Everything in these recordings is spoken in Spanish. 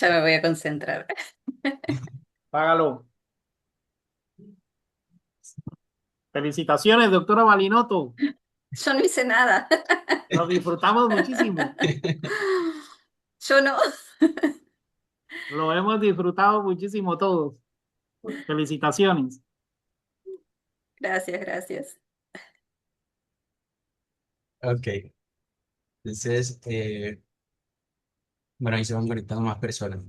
Ya me voy a concentrar. Págalo. Felicitaciones, doctora Balinoto. Yo no hice nada. Lo disfrutamos muchísimo. Yo no. Lo hemos disfrutado muchísimo todos. Felicitaciones. Gracias, gracias. Ok, entonces, bueno, ahí se van conectando más personas.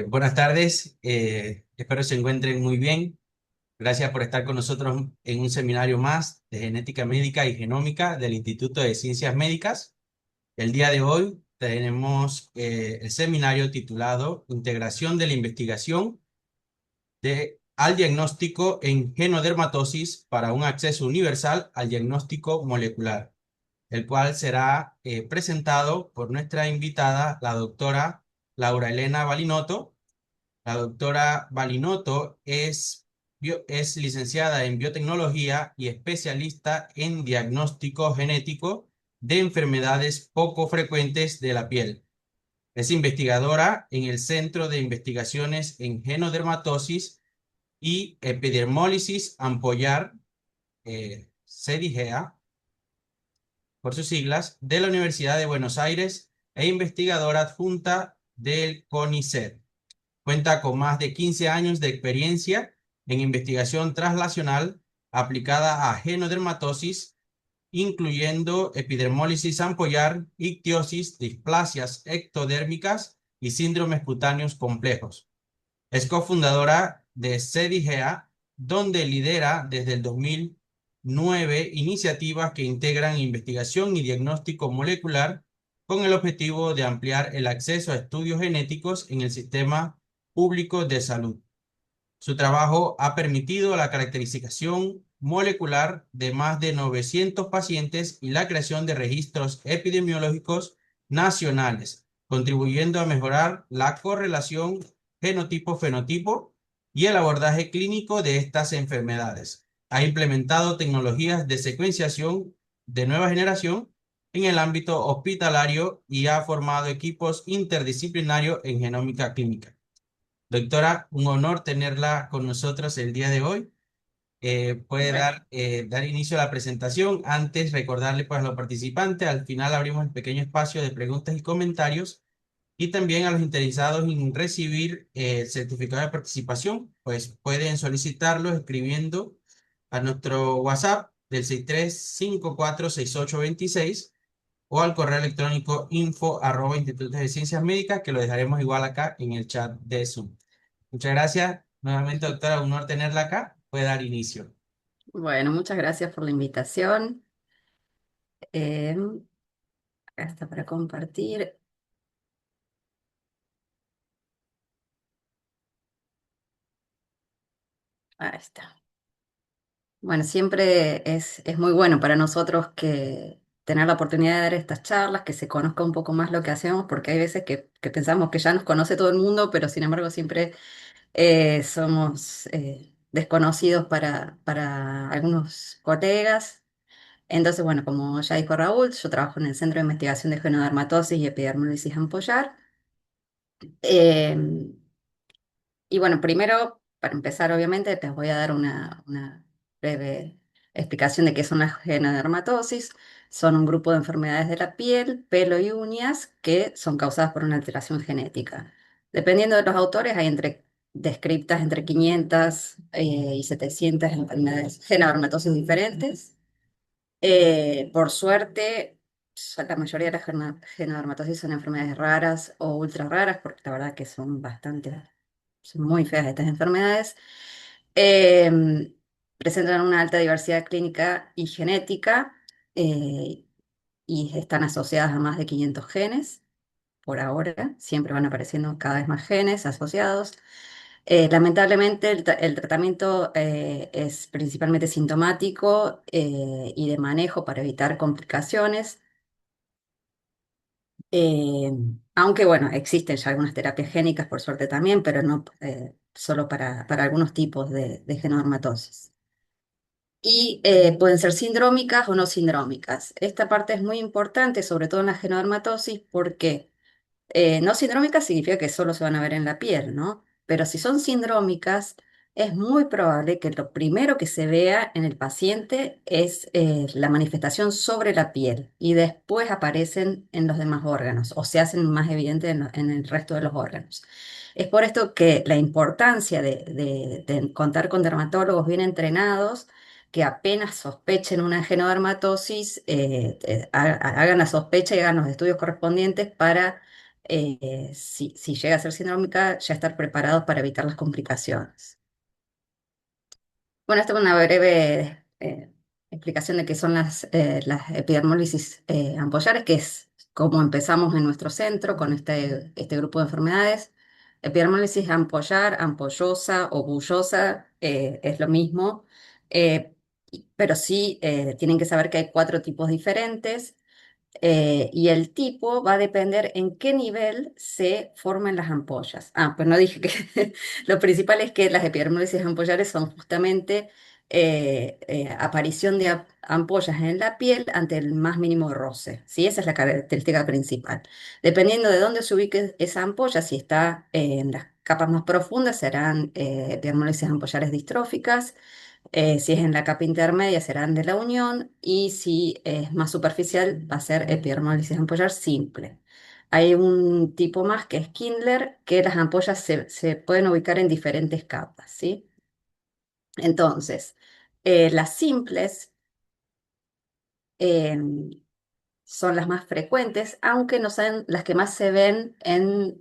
Buenas tardes, espero se encuentren muy bien. Gracias por estar con nosotros en un seminario más de genética médica y genómica del Instituto de Ciencias Médicas. El día de hoy tenemos el seminario titulado Integración de la investigación al diagnóstico en genodermatosis para un acceso universal al diagnóstico molecular, el cual será presentado por nuestra invitada, la doctora Laura Elena Balinotto. La doctora Balinotto es licenciada en biotecnología y especialista en diagnóstico genético de enfermedades poco frecuentes de la piel. Es investigadora en el Centro de Investigaciones en Genodermatosis y Epidermólisis Ampollar, CEDIGEA, por sus siglas, de la Universidad de Buenos Aires e investigadora adjunta del CONICET. Cuenta con más de 15 años de experiencia en investigación translacional aplicada a genodermatosis, incluyendo epidermólisis ampollar, ictiosis, displasias ectodérmicas y síndromes cutáneos complejos. Es cofundadora de CEDIGEA, donde lidera desde el 2009 iniciativas que integran investigación y diagnóstico molecular con el objetivo de ampliar el acceso a estudios genéticos en el sistema público de salud. Su trabajo ha permitido la caracterización molecular de más de 900 pacientes y la creación de registros epidemiológicos nacionales, contribuyendo a mejorar la correlación genotipo-fenotipo y el abordaje clínico de estas enfermedades. Ha implementado tecnologías de secuenciación de nueva generación en el ámbito hospitalario y ha formado equipos interdisciplinarios en genómica clínica. Doctora, un honor tenerla con nosotros el día de hoy. Puede Bueno, dar inicio a la presentación. Antes, recordarle pues, a los participantes, al final abrimos el pequeño espacio de preguntas y comentarios y también a los interesados en recibir el certificado de participación, pues pueden solicitarlo escribiendo a nuestro WhatsApp del 63546826 o al correo electrónico info@institutos de ciencias médicas, que lo dejaremos igual acá en el chat de Zoom. Muchas gracias. Nuevamente, doctora, un honor tenerla acá. Puede dar inicio. bueno, muchas gracias por la invitación. Eh, Acá está para compartir. Ahí está. Bueno, siempre es muy bueno para nosotros que tener la oportunidad de dar estas charlas, que se conozca un poco más lo que hacemos, porque hay veces que pensamos que ya nos conoce todo el mundo, pero sin embargo siempre somos desconocidos para algunos colegas. Entonces, bueno, como ya dijo Raúl, yo trabajo en el Centro de Investigación de Genodermatosis y Epidermólisis Ampollar. Eh, y bueno, primero, para empezar, obviamente, les voy a dar una breve explicación de qué son las genodermatosis. Son un grupo de enfermedades de la piel, pelo y uñas que son causadas por una alteración genética. Dependiendo de los autores, hay descriptas entre 500 y 700 enfermedades, genodermatosis diferentes. Por suerte, la mayoría de las genodermatosis son enfermedades raras o ultra raras, porque la verdad que son bastante, son muy feas estas enfermedades. Eh, Presentan una alta diversidad clínica y genética eh, y están asociadas a más de 500 genes por ahora. Siempre van apareciendo cada vez más genes asociados. Lamentablemente el tratamiento es principalmente sintomático y de manejo para evitar complicaciones, eh, aunque bueno, existen ya algunas terapias génicas por suerte también, pero no solo para algunos tipos de genodermatosis. Y pueden ser sindrómicas o no sindrómicas. Esta parte es muy importante, sobre todo en la genodermatosis, porque No sindrómicas significa que solo se van a ver en la piel, ¿no? Pero si son sindrómicas, es muy probable que lo primero que se vea en el paciente es la manifestación sobre la piel y después aparecen en los demás órganos o se hacen más evidentes en el resto de los órganos. Es por esto que la importancia de contar con dermatólogos bien entrenados que apenas sospechen una genodermatosis, hagan la sospecha y hagan los estudios correspondientes para si llega a ser sindrómica, ya estar preparados para evitar las complicaciones. Bueno, esto es una breve explicación de qué son las epidermólisis ampollares, que es como empezamos en nuestro centro con este grupo de enfermedades. Epidermólisis ampollar, ampollosa o bullosa es lo mismo, eh, pero sí tienen que saber que hay cuatro tipos diferentes. Y el tipo va a depender en qué nivel se forman las ampollas. Ah, pues no dije que lo principal es que las epidermólisis ampollares son justamente aparición de ampollas en la piel ante el más mínimo roce. ¿Sí? Esa es la característica principal. Dependiendo de dónde se ubique esa ampolla, si está en las capas más profundas, serán epidermólisis ampallares distróficas. Si es en la capa intermedia serán de la unión y si es más superficial va a ser epidermólisis ampollar simple. Hay un tipo más que es Kindler, que las ampollas se pueden ubicar en diferentes capas, ¿sí? Entonces, las simples em, son las más frecuentes, aunque no sean las que más se ven en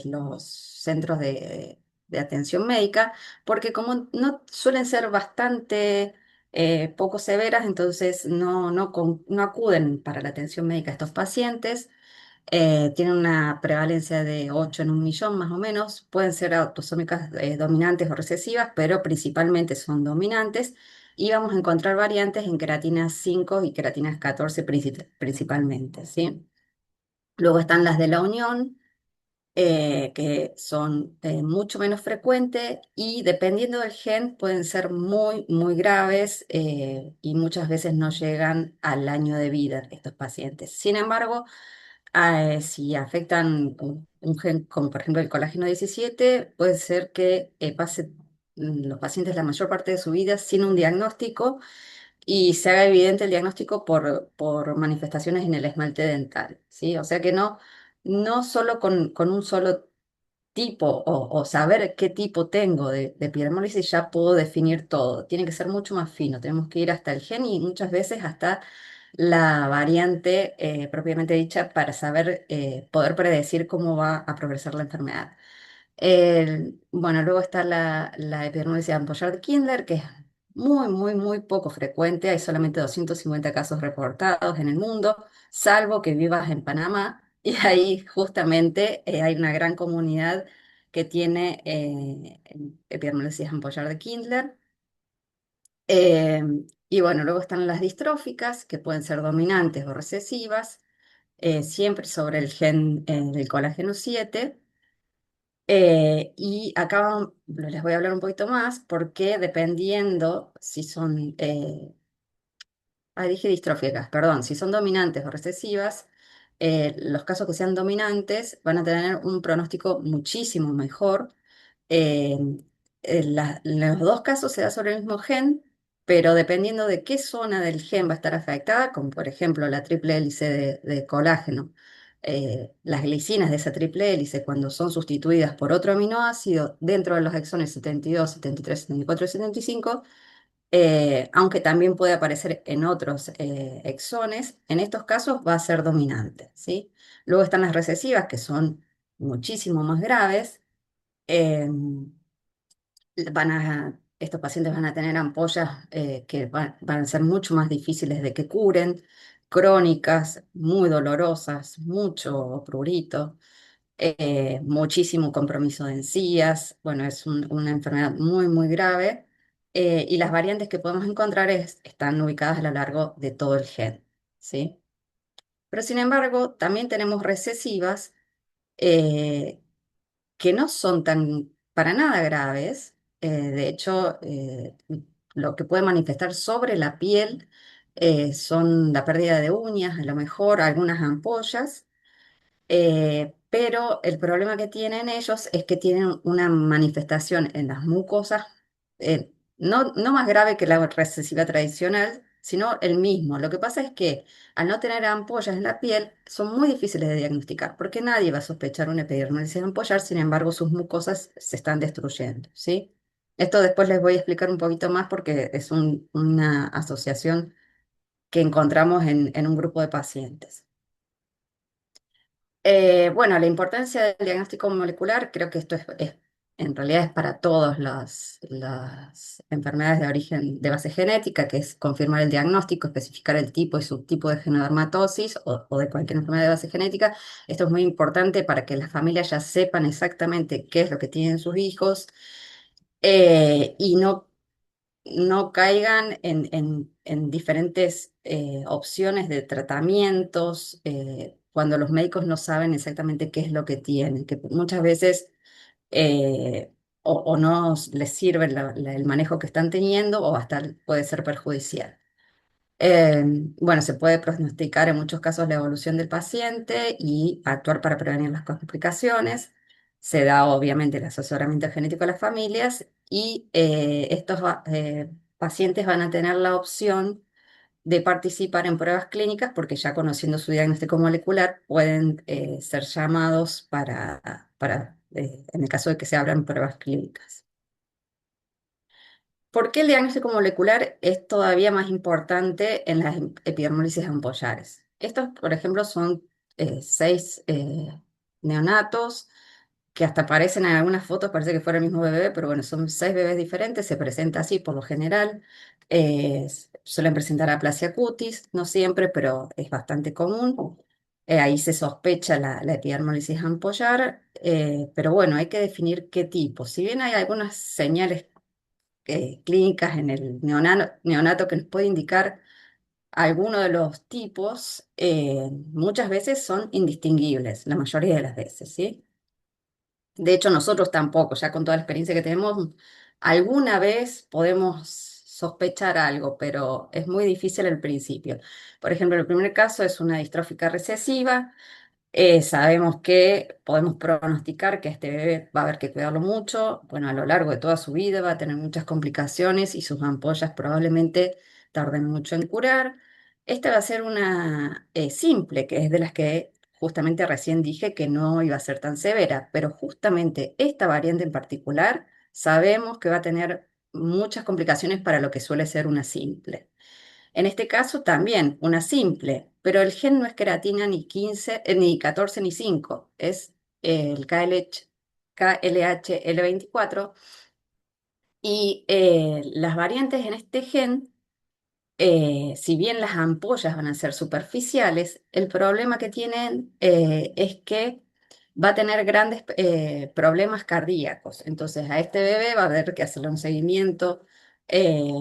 los centros de atención médica, porque como no suelen ser bastante poco severas, entonces no acuden para la atención médica estos pacientes. Tienen una prevalencia de 8 en 1 millón más o menos. Pueden ser autosómicas dominantes o recesivas, pero principalmente son dominantes. Y vamos a encontrar variantes en queratina 5 y queratina 14 principalmente, ¿sí? Luego están las de la unión, que son mucho menos frecuentes y dependiendo del gen pueden ser muy, muy graves y muchas veces no llegan al año de vida estos pacientes. Sin embargo, si afectan un gen como por ejemplo el colágeno 17, puede ser que pase los pacientes la mayor parte de su vida sin un diagnóstico y se haga evidente el diagnóstico por manifestaciones en el esmalte dental, ¿sí? O sea que no solo con un solo tipo o saber qué tipo tengo de epidermólisis ya puedo definir todo. Tiene que ser mucho más fino. Tenemos que ir hasta el gen y muchas veces hasta la variante propiamente dicha para saber, poder predecir cómo va a progresar la enfermedad. Bueno, luego está la epidermolisis ampollar de Kindler, que es muy, muy, muy poco frecuente. Hay solamente 250 casos reportados en el mundo, salvo que vivas en Panamá. Y ahí justamente hay una gran comunidad que tiene epidermolisis ampollar de Kindler. Eh, y bueno, luego están las distróficas, que pueden ser dominantes o recesivas, siempre sobre el gen del colágeno 7. Y acá les voy a hablar un poquito más porque dependiendo si son, dije distróficas, perdón, si son dominantes o recesivas, los casos que sean dominantes van a tener un pronóstico muchísimo mejor. eh, en los dos casos se da sobre el mismo gen, pero dependiendo de qué zona del gen va a estar afectada, como por ejemplo la triple hélice de colágeno, las glicinas de esa triple hélice, cuando son sustituidas por otro aminoácido dentro de los exones 72, 73, 74 y 75, aunque también puede aparecer en otros exones, en estos casos va a ser dominante, ¿sí? Luego están las recesivas, que son muchísimo más graves. em, Estos pacientes van a tener ampollas que van a ser mucho más difíciles de que curen, crónicas, muy dolorosas, mucho prurito, muchísimo compromiso de encías. Bueno, es una enfermedad muy, muy grave. Y las variantes que podemos encontrar están ubicadas a lo largo de todo el gen, ¿sí? Pero sin embargo, también tenemos recesivas. eh, que no son tan para nada graves. De hecho, lo que puede manifestar sobre la piel son la pérdida de uñas, a lo mejor algunas ampollas, pero el problema que tienen ellos es que tienen una manifestación en las mucosas, no más grave que la recesiva tradicional, sino el mismo. Lo que pasa es que al no tener ampollas en la piel, son muy difíciles de diagnosticar, porque nadie va a sospechar una epidermolysis ampollar, sin embargo, sus mucosas se están destruyendo, ¿sí? Esto después les voy a explicar un poquito más porque es una asociación que encontramos en un grupo de pacientes. Bueno, la importancia del diagnóstico molecular, creo que esto en realidad es para todas las enfermedades de origen de base genética, que es confirmar el diagnóstico, especificar el tipo y subtipo de genodermatosis o de cualquier enfermedad de base genética. Esto es muy importante para que las familias ya sepan exactamente qué es lo que tienen sus hijos y no caigan en diferentes opciones de tratamientos cuando los médicos no saben exactamente qué es lo que tienen, que muchas veces eh, o no les sirve el manejo que están teniendo o hasta puede ser perjudicial. Eh, bueno, se puede pronosticar en muchos casos la evolución del paciente y actuar para prevenir las complicaciones. Se da obviamente el asesoramiento genético a las familias y pacientes van a tener la opción de participar en pruebas clínicas porque ya conociendo su diagnóstico molecular pueden ser llamados en el caso de que se abran pruebas clínicas. ¿Por qué el diagnóstico molecular es todavía más importante en las epidermolisis ampollares? Estos, por ejemplo, son 6 neonatos que hasta aparecen en algunas fotos, parece que fuera el mismo bebé, pero bueno, son 6 bebés diferentes, se presenta así por lo general. Suelen presentar aplasia cutis, no siempre, pero es bastante común. Ahí se sospecha la epidermolisis ampollar, pero bueno, hay que definir qué tipo. Si bien hay algunas señales clínicas en el neonato que nos puede indicar alguno de los tipos, muchas veces son indistinguibles, la mayoría de las veces, ¿sí? De hecho, nosotros tampoco, ya con toda la experiencia que tenemos, alguna vez podemos sospechar algo, pero es muy difícil al principio. Por ejemplo, el primer caso es una distrófica recesiva. Sabemos que podemos pronosticar que este bebé va a haber que cuidarlo mucho, bueno, a lo largo de toda su vida va a tener muchas complicaciones y sus ampollas probablemente tarden mucho en curar. Esta va a ser una simple, que es de las que justamente recién dije que no iba a ser tan severa, pero justamente esta variante en particular sabemos que va a tener muchas complicaciones para lo que suele ser una simple. En este caso también una simple, pero el gen no es queratina ni 15, ni 14 ni 5, es el KLH-L24 y las variantes en este gen, si bien las ampollas van a ser superficiales, el problema que tienen es que va a tener grandes problemas cardíacos. Entonces a este bebé va a haber que hacerle un seguimiento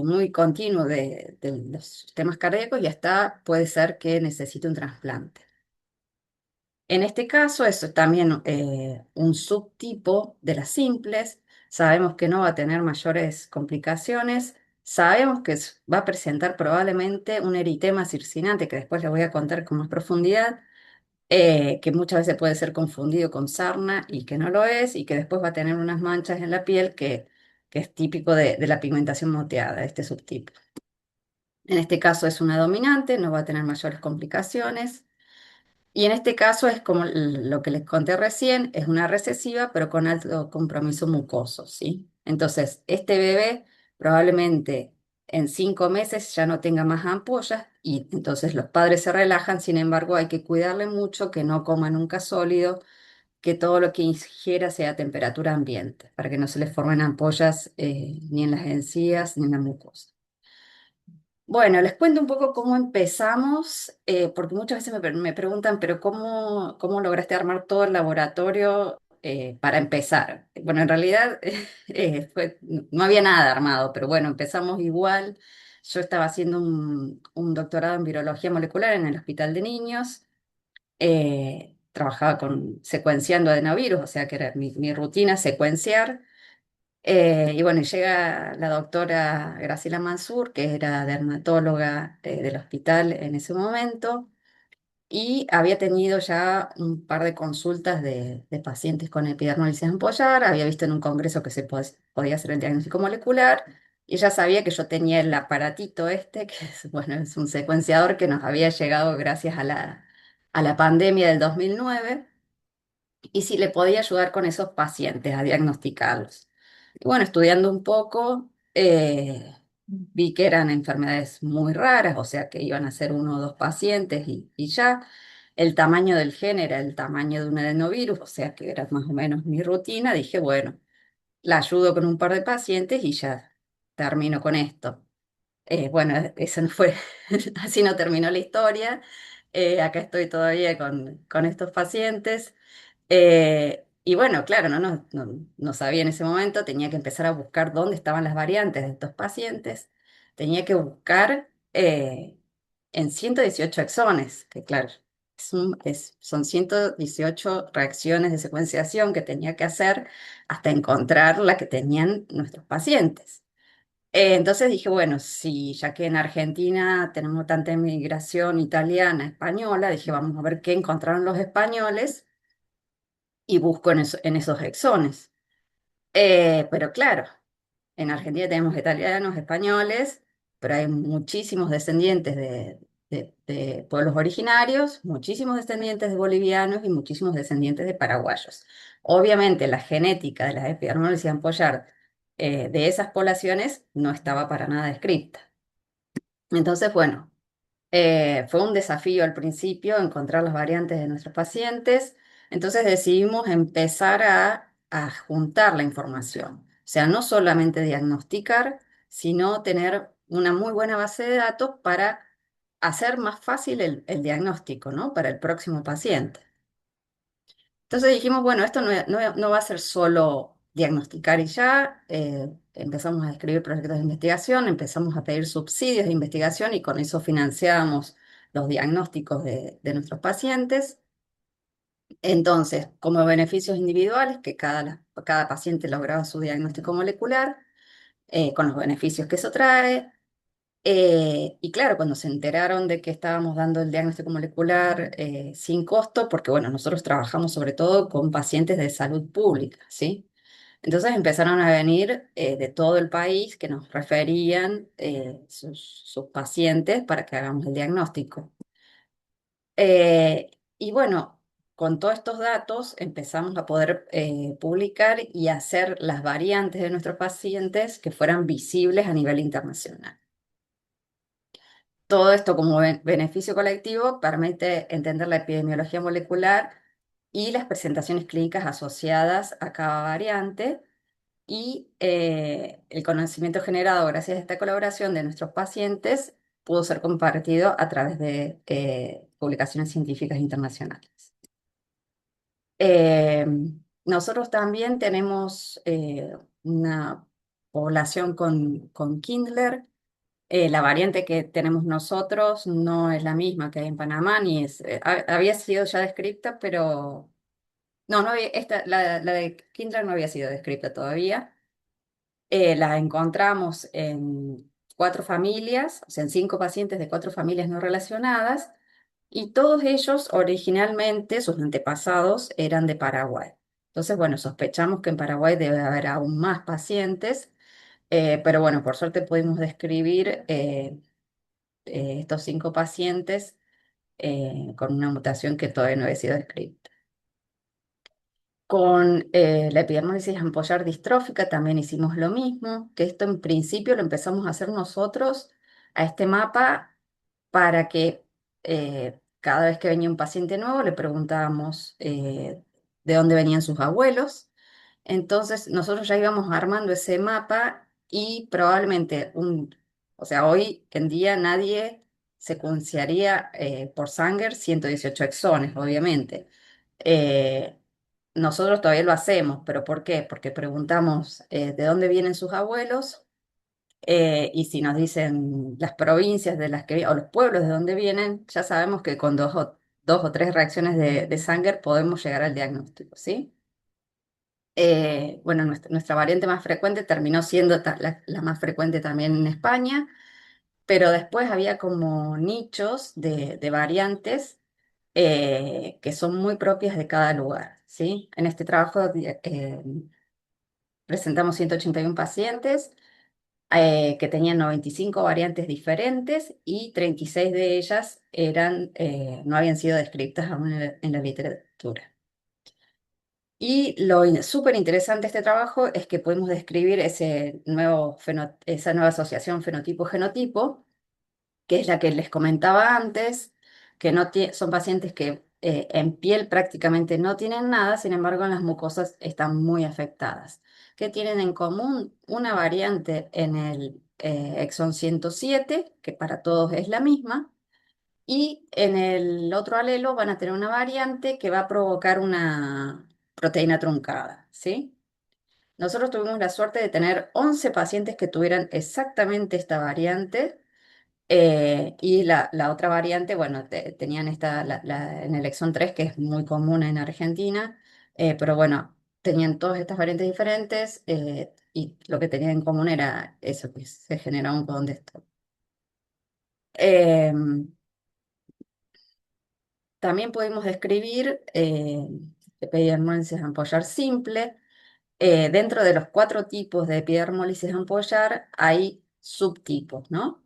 muy continuo de los sistemas cardíacos y hasta puede ser que necesite un trasplante. En este caso es también un subtipo de las simples. Sabemos que no va a tener mayores complicaciones. Sabemos que va a presentar probablemente un eritema circinante, que después les voy a contar con más profundidad, que muchas veces puede ser confundido con sarna y que no lo es, y que después va a tener unas manchas en la piel que es típico de la pigmentación moteada, este subtipo. En este caso es una dominante, no va a tener mayores complicaciones. Y en este caso es como lo que les conté recién, es una recesiva, pero con alto compromiso mucoso, ¿sí? Entonces, este bebé probablemente en 5 meses ya no tenga más ampollas y entonces los padres se relajan, sin embargo, hay que cuidarle mucho, que no coma nunca sólido, que todo lo que ingiera sea a temperatura ambiente, para que no se le formen ampollas ni en las encías ni en la mucosa. Bueno, les cuento un poco cómo empezamos, porque muchas veces me preguntan, pero ¿cómo lograste armar todo el laboratorio para empezar? Bueno, en realidad no había nada armado, pero bueno, empezamos igual. Yo estaba haciendo un doctorado en virología molecular en el Hospital de Niños. Trabajaba secuenciando adenovirus, o sea que era mi rutina secuenciar. Y bueno, y llega la doctora Graciela Mansur, que era dermatóloga del hospital en ese momento, y había tenido ya un par de consultas de pacientes con epidermolisis ampollar, había visto en un congreso que podía hacer el diagnóstico molecular, y ya sabía que yo tenía el aparatito este, que es, bueno, es un secuenciador que nos había llegado gracias a la pandemia del 2009, y si le podía ayudar con esos pacientes a diagnosticarlos. Y bueno, estudiando un poco, vi que eran enfermedades muy raras, o sea que iban a ser uno o dos pacientes y ya. El tamaño del gen era el tamaño de un adenovirus, o sea que era más o menos mi rutina. Dije, bueno, la ayudo con un par de pacientes y ya termino con esto. Bueno, eso no fue, así no terminó la historia. Acá estoy todavía con estos pacientes. Y bueno, claro, no sabía en ese momento, tenía que empezar a buscar dónde estaban las variantes de estos pacientes. Tenía que buscar en 118 exones, que claro, son 118 reacciones de secuenciación que tenía que hacer hasta encontrar la que tenían nuestros pacientes. Entonces dije, bueno, si ya que en Argentina tenemos tanta inmigración italiana, española, dije, vamos a ver qué encontraron los españoles y busco en esos exones. Pero claro, en Argentina tenemos italianos, españoles, pero hay muchísimos descendientes de pueblos originarios, muchísimos descendientes de bolivianos y muchísimos descendientes de paraguayos. Obviamente la genética de las epidermólisis ampollar de esas poblaciones no estaba para nada descrita. Entonces, bueno, fue un desafío al principio encontrar las variantes de nuestros pacientes, entonces decidimos empezar a juntar la información, o sea, no solamente diagnosticar, sino tener una muy buena base de datos para hacer más fácil el diagnóstico, ¿no? Para el próximo paciente. Entonces dijimos, bueno, esto no va a ser solo diagnosticar y ya. Empezamos a escribir proyectos de investigación, empezamos a pedir subsidios de investigación y con eso financiábamos los diagnósticos de nuestros pacientes. Entonces, como beneficios individuales, que cada paciente lograba su diagnóstico molecular, con los beneficios que eso trae. Y claro, cuando se enteraron de que estábamos dando el diagnóstico molecular sin costo, porque bueno, nosotros trabajamos sobre todo con pacientes de salud pública, ¿sí? Entonces empezaron a venir de todo el país que nos referían sus pacientes para que hagamos el diagnóstico. Y bueno, con todos estos datos empezamos a poder publicar y hacer las variantes de nuestros pacientes que fueran visibles a nivel internacional. Todo esto como beneficio colectivo permite entender la epidemiología molecular y las presentaciones clínicas asociadas a cada variante y el conocimiento generado gracias a esta colaboración de nuestros pacientes pudo ser compartido a través de publicaciones científicas internacionales. Eh, Nosotros también tenemos una población con Kindler. La variante que tenemos nosotros no es la misma que hay en Panamá, ni es, había sido ya descripta, pero no había, la de Kindler no había sido descripta todavía. La encontramos en 4 familias, o sea, en 5 pacientes de 4 familias no relacionadas, y todos ellos originalmente, sus antepasados, eran de Paraguay. Entonces, bueno, sospechamos que en Paraguay debe haber aún más pacientes, pero bueno, por suerte pudimos describir estos 5 pacientes con una mutación que todavía no había sido descrita. Con la epidermólisis ampollar distrófica también hicimos lo mismo, que esto en principio lo empezamos a hacer nosotros a este mapa para que cada vez que venía un paciente nuevo le preguntábamos de dónde venían sus abuelos. Entonces nosotros ya íbamos armando ese mapa y probablemente o sea, hoy en día nadie secuenciaría por Sanger 118 exones, obviamente. Eh, Nosotros todavía lo hacemos, pero ¿por qué? Porque preguntamos de dónde vienen sus abuelos y si nos dicen las provincias de las que o los pueblos de donde vienen, ya sabemos que con dos o tres reacciones de Sanger podemos llegar al diagnóstico, ¿sí? Bueno, nuestra variante más frecuente terminó siendo la más frecuente también en España, pero después había como nichos de variantes que son muy propias de cada lugar, ¿sí? En este trabajo presentamos 181 pacientes que tenían 95 variantes diferentes y 36 de ellas no habían sido descritas aún en la literatura. Y lo súper interesante de este trabajo es que podemos describir esa nueva asociación fenotipo-genotipo, que es la que les comentaba antes, que no son pacientes que en piel prácticamente no tienen nada, sin embargo en las mucosas están muy afectadas. ¿Qué tienen en común? Una variante en el exón 107, que para todos es la misma, y en el otro alelo van a tener una variante que va a provocar una proteína truncada, ¿sí? Nosotros tuvimos la suerte de tener 11 pacientes que tuvieran exactamente esta variante y la otra variante, bueno, tenían en el exón 3 que es muy común en Argentina, pero bueno, tenían todas estas variantes diferentes y lo que tenían en común era eso, que se generaba un codón de esto. También podemos describir epidermólisis ampollar simple. Dentro de los 4 tipos de epidermólisis ampollar hay subtipos, ¿no?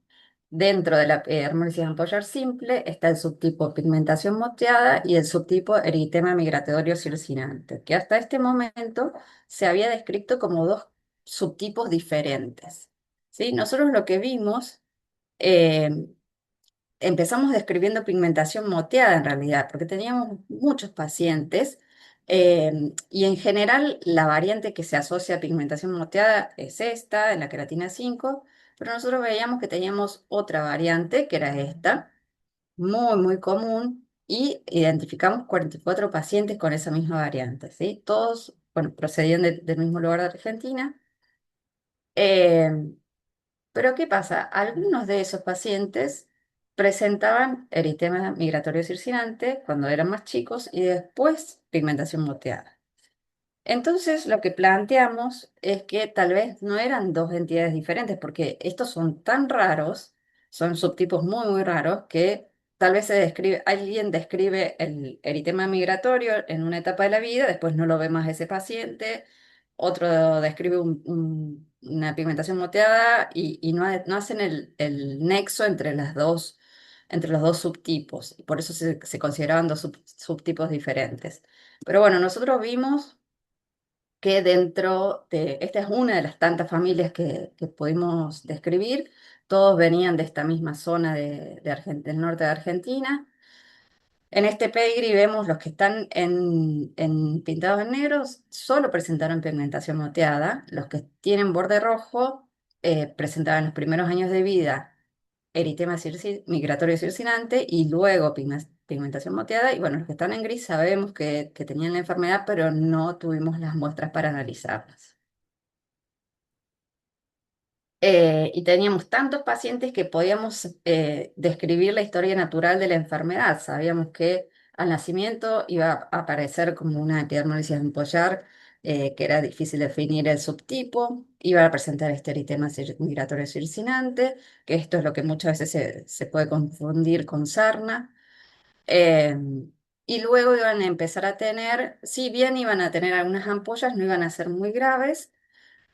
Dentro de la epidermólisis ampollar simple está el subtipo pigmentación moteada y el subtipo eritema migratorio circinante, que hasta este momento se había descrito como dos subtipos diferentes, ¿sí? Nosotros lo que vimos eh, empezamos describiendo pigmentación moteada en realidad, porque teníamos muchos pacientes y en general la variante que se asocia a pigmentación moteada es esta, en la queratina 5, pero nosotros veíamos que teníamos otra variante, que era esta, muy, muy común, y identificamos 44 pacientes con esa misma variante, ¿sí? Todos, bueno, procedían del mismo lugar de Argentina. Em, pero ¿qué pasa? Algunos de esos pacientes presentaban eritema migratorio circinante cuando eran más chicos y después pigmentación moteada. Entonces, lo que planteamos es que tal vez no eran dos entidades diferentes, porque estos son tan raros, son subtipos muy, muy raros, que tal vez alguien describe el eritema migratorio en una etapa de la vida, después no lo ve más ese paciente, otro describe una pigmentación moteada y no hacen el nexo entre los dos subtipos, y por eso se consideraban dos subtipos diferentes. Pero bueno, nosotros vimos que esta es una de las tantas familias que pudimos describir, todos venían de esta misma zona del norte de Argentina. En este pedigree vemos los que están pintados en negros, solo presentaron pigmentación moteada, los que tienen borde rojo presentaban en los primeros años de vida eritema migratorio circinante y luego pigmentación moteada. Y bueno, los que están en gris sabemos que tenían la enfermedad, pero no tuvimos las muestras para analizarlas. Y teníamos tantos pacientes que podíamos describir la historia natural de la enfermedad. Sabíamos que al nacimiento iba a aparecer como una epidermólisis ampollar, que era difícil definir el subtipo, iba a presentar este eritema migratorio circinante, que esto es lo que muchas veces se puede confundir con sarna. eh, y luego iban a empezar a tener, si bien iban a tener algunas ampollas, no iban a ser muy graves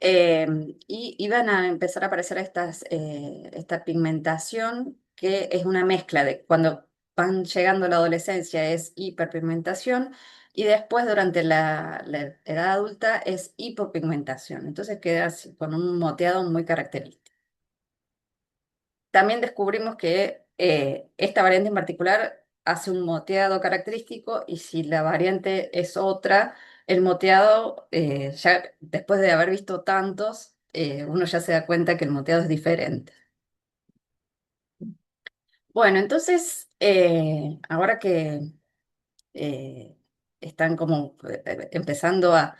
y iban a empezar a aparecer esta pigmentación que es una mezcla de cuando van llegando a la adolescencia es hiperpigmentación y después durante la edad adulta es hipopigmentación. Entonces queda así, con un moteado muy característico. También descubrimos que esta variante en particular hace un moteado característico y si la variante es otra, el moteado, ya después de haber visto tantos, uno ya se da cuenta que el moteado es diferente. Bueno, entonces, ahora que eh, están como empezando a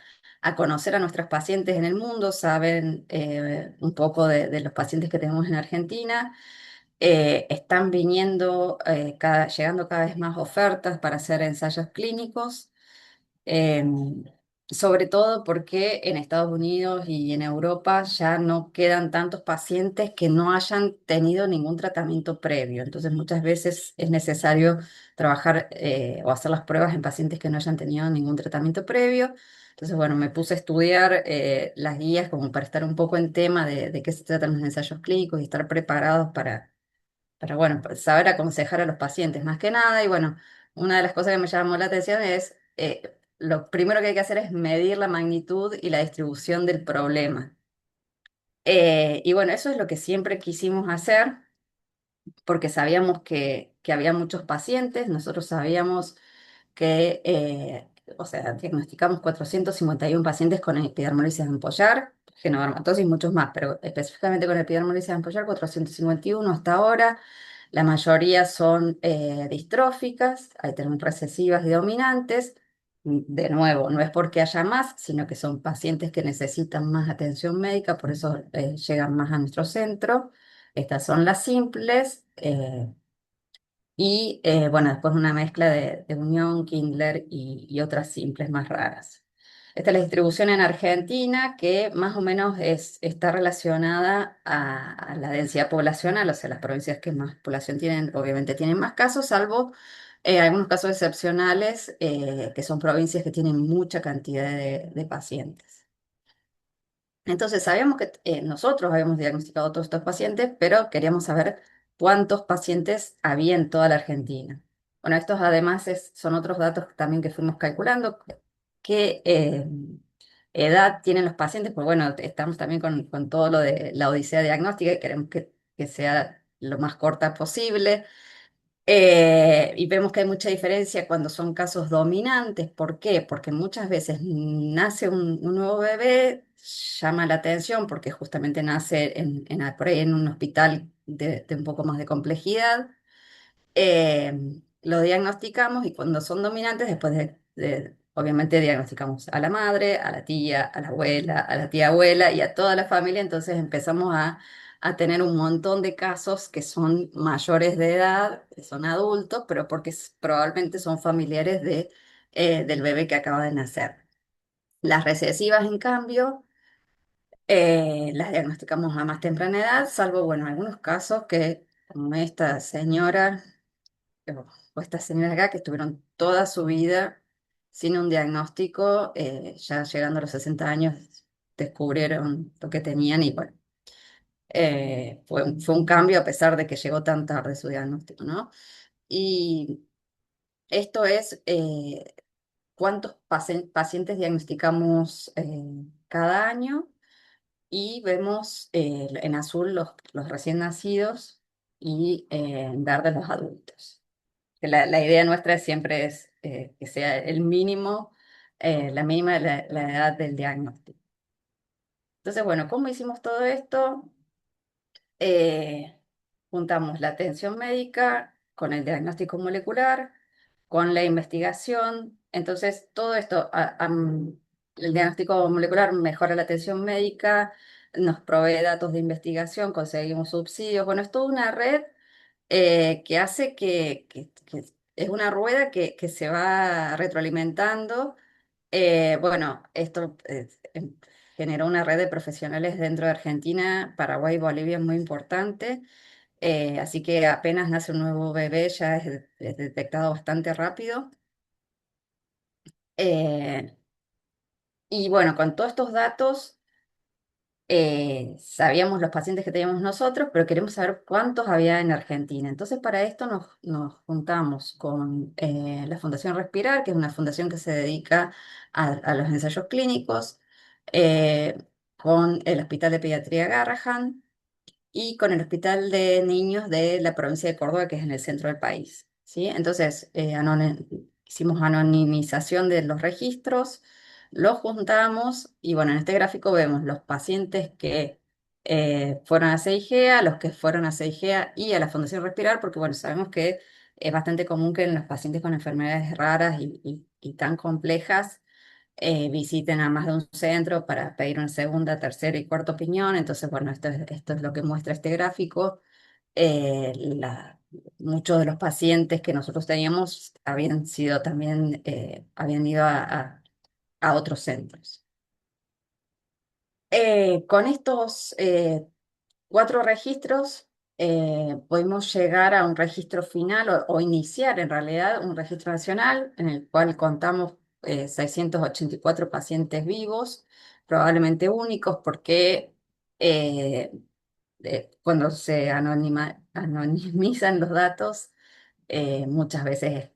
conocer a nuestros pacientes en el mundo, saben un poco de los pacientes que tenemos en Argentina. Están llegando cada vez más ofertas para hacer ensayos clínicos. sobre todo porque en Estados Unidos y en Europa ya no quedan tantos pacientes que no hayan tenido ningún tratamiento previo. Entonces muchas veces es necesario trabajar o hacer las pruebas en pacientes que no hayan tenido ningún tratamiento previo. Entonces, bueno, me puse a estudiar las guías como para estar un poco en tema de qué se tratan los ensayos clínicos y estar preparados para, bueno, pues, saber aconsejar a los pacientes más que nada. Y bueno, una de las cosas que me llamó la atención es, lo primero que hay que hacer es medir la magnitud y la distribución del problema. Y bueno, eso es lo que siempre quisimos hacer porque sabíamos que había muchos pacientes, nosotros sabíamos que, o sea, diagnosticamos 451 pacientes con epidermolisis ampollar, genodermatosis, muchos más, pero específicamente con epidermolisis ampollar, 451 hasta ahora. La mayoría son distróficas, hay tenemos recesivas y dominantes. De nuevo, no es porque haya más, sino que son pacientes que necesitan más atención médica, por eso llegan más a nuestro centro. Estas son las simples. Y bueno, después una mezcla de Unión, Kindler y otras simples más raras. Esta es la distribución en Argentina, que más o menos está relacionada a la densidad poblacional, o sea, las provincias que más población tienen, obviamente tienen más casos, salvo algunos casos excepcionales, que son provincias que tienen mucha cantidad de pacientes. Entonces, sabíamos que nosotros habíamos diagnosticado todos estos pacientes, pero queríamos saber cuántos pacientes había en toda la Argentina. Bueno, estos además son otros datos también que fuimos calculando. ¿Qué edad tienen los pacientes? Pues bueno, estamos también con todo lo de la odisea diagnóstica y queremos que sea lo más corta posible. Y vemos que hay mucha diferencia cuando son casos dominantes. ¿Por qué? Porque muchas veces nace un nuevo bebé, llama la atención porque justamente nace por ahí en un hospital de un poco más de complejidad. Lo diagnosticamos y cuando son dominantes, después obviamente diagnosticamos a la madre, a la tía, a la abuela, a la tía abuela y a toda la familia, entonces empezamos a tener un montón de casos que son mayores de edad, que son adultos, pero porque probablemente son familiares del bebé que acaba de nacer. Las recesivas, en cambio, las diagnosticamos a más temprana edad, salvo, bueno, algunos casos que, como esta señora o estas señoras acá que estuvieron toda su vida sin un diagnóstico, ya llegando a los 60 años descubrieron lo que tenían y bueno, fue un cambio a pesar de que llegó tan tarde su diagnóstico, ¿no? Y esto es cuántos pacientes diagnosticamos cada año y vemos en azul los recién nacidos y en verde los adultos. Que la idea nuestra siempre es que sea el mínimo, la mínima de la edad del diagnóstico. Entonces, bueno, ¿cómo hicimos todo esto? Eh, Juntamos la atención médica con el diagnóstico molecular, con la investigación. Entonces, todo esto, el diagnóstico molecular mejora la atención médica, nos provee datos de investigación, conseguimos subsidios. Bueno, es toda una red que hace que es una rueda que se va retroalimentando. Bueno, esto generó una red de profesionales dentro de Argentina, Paraguay y Bolivia muy importante. Así que apenas nace un nuevo bebé ya es detectado bastante rápido. Eh, y bueno, con todos estos datos sabíamos los pacientes que teníamos nosotros, pero queremos saber cuántos había en Argentina. Entonces, para esto nos juntamos con la Fundación Respirar, que es una fundación que se dedica a los ensayos clínicos, con el Hospital de Pediatría Garrahan y con el Hospital de Niños de la provincia de Córdoba, que es en el centro del país. ¿Sí? Entonces, hicimos anonimización de los registros, los juntamos y bueno, en este gráfico vemos los pacientes que fueron a CIGEA, los que fueron a CIGEA y a la Fundación Respirar, porque bueno, sabemos que es bastante común que en los pacientes con enfermedades raras y tan complejas visiten a más de un centro para pedir una segunda, tercera y cuarta opinión. Entonces, bueno, esto es lo que muestra este gráfico. Muchos de los pacientes que nosotros teníamos habían sido también, habían ido a otros centros. Con estos 4 registros podemos llegar a un registro final o iniciar en realidad un registro nacional en el cual contamos 684 pacientes vivos, probablemente únicos porque eh, cuando se anonimizan los datos, muchas veces es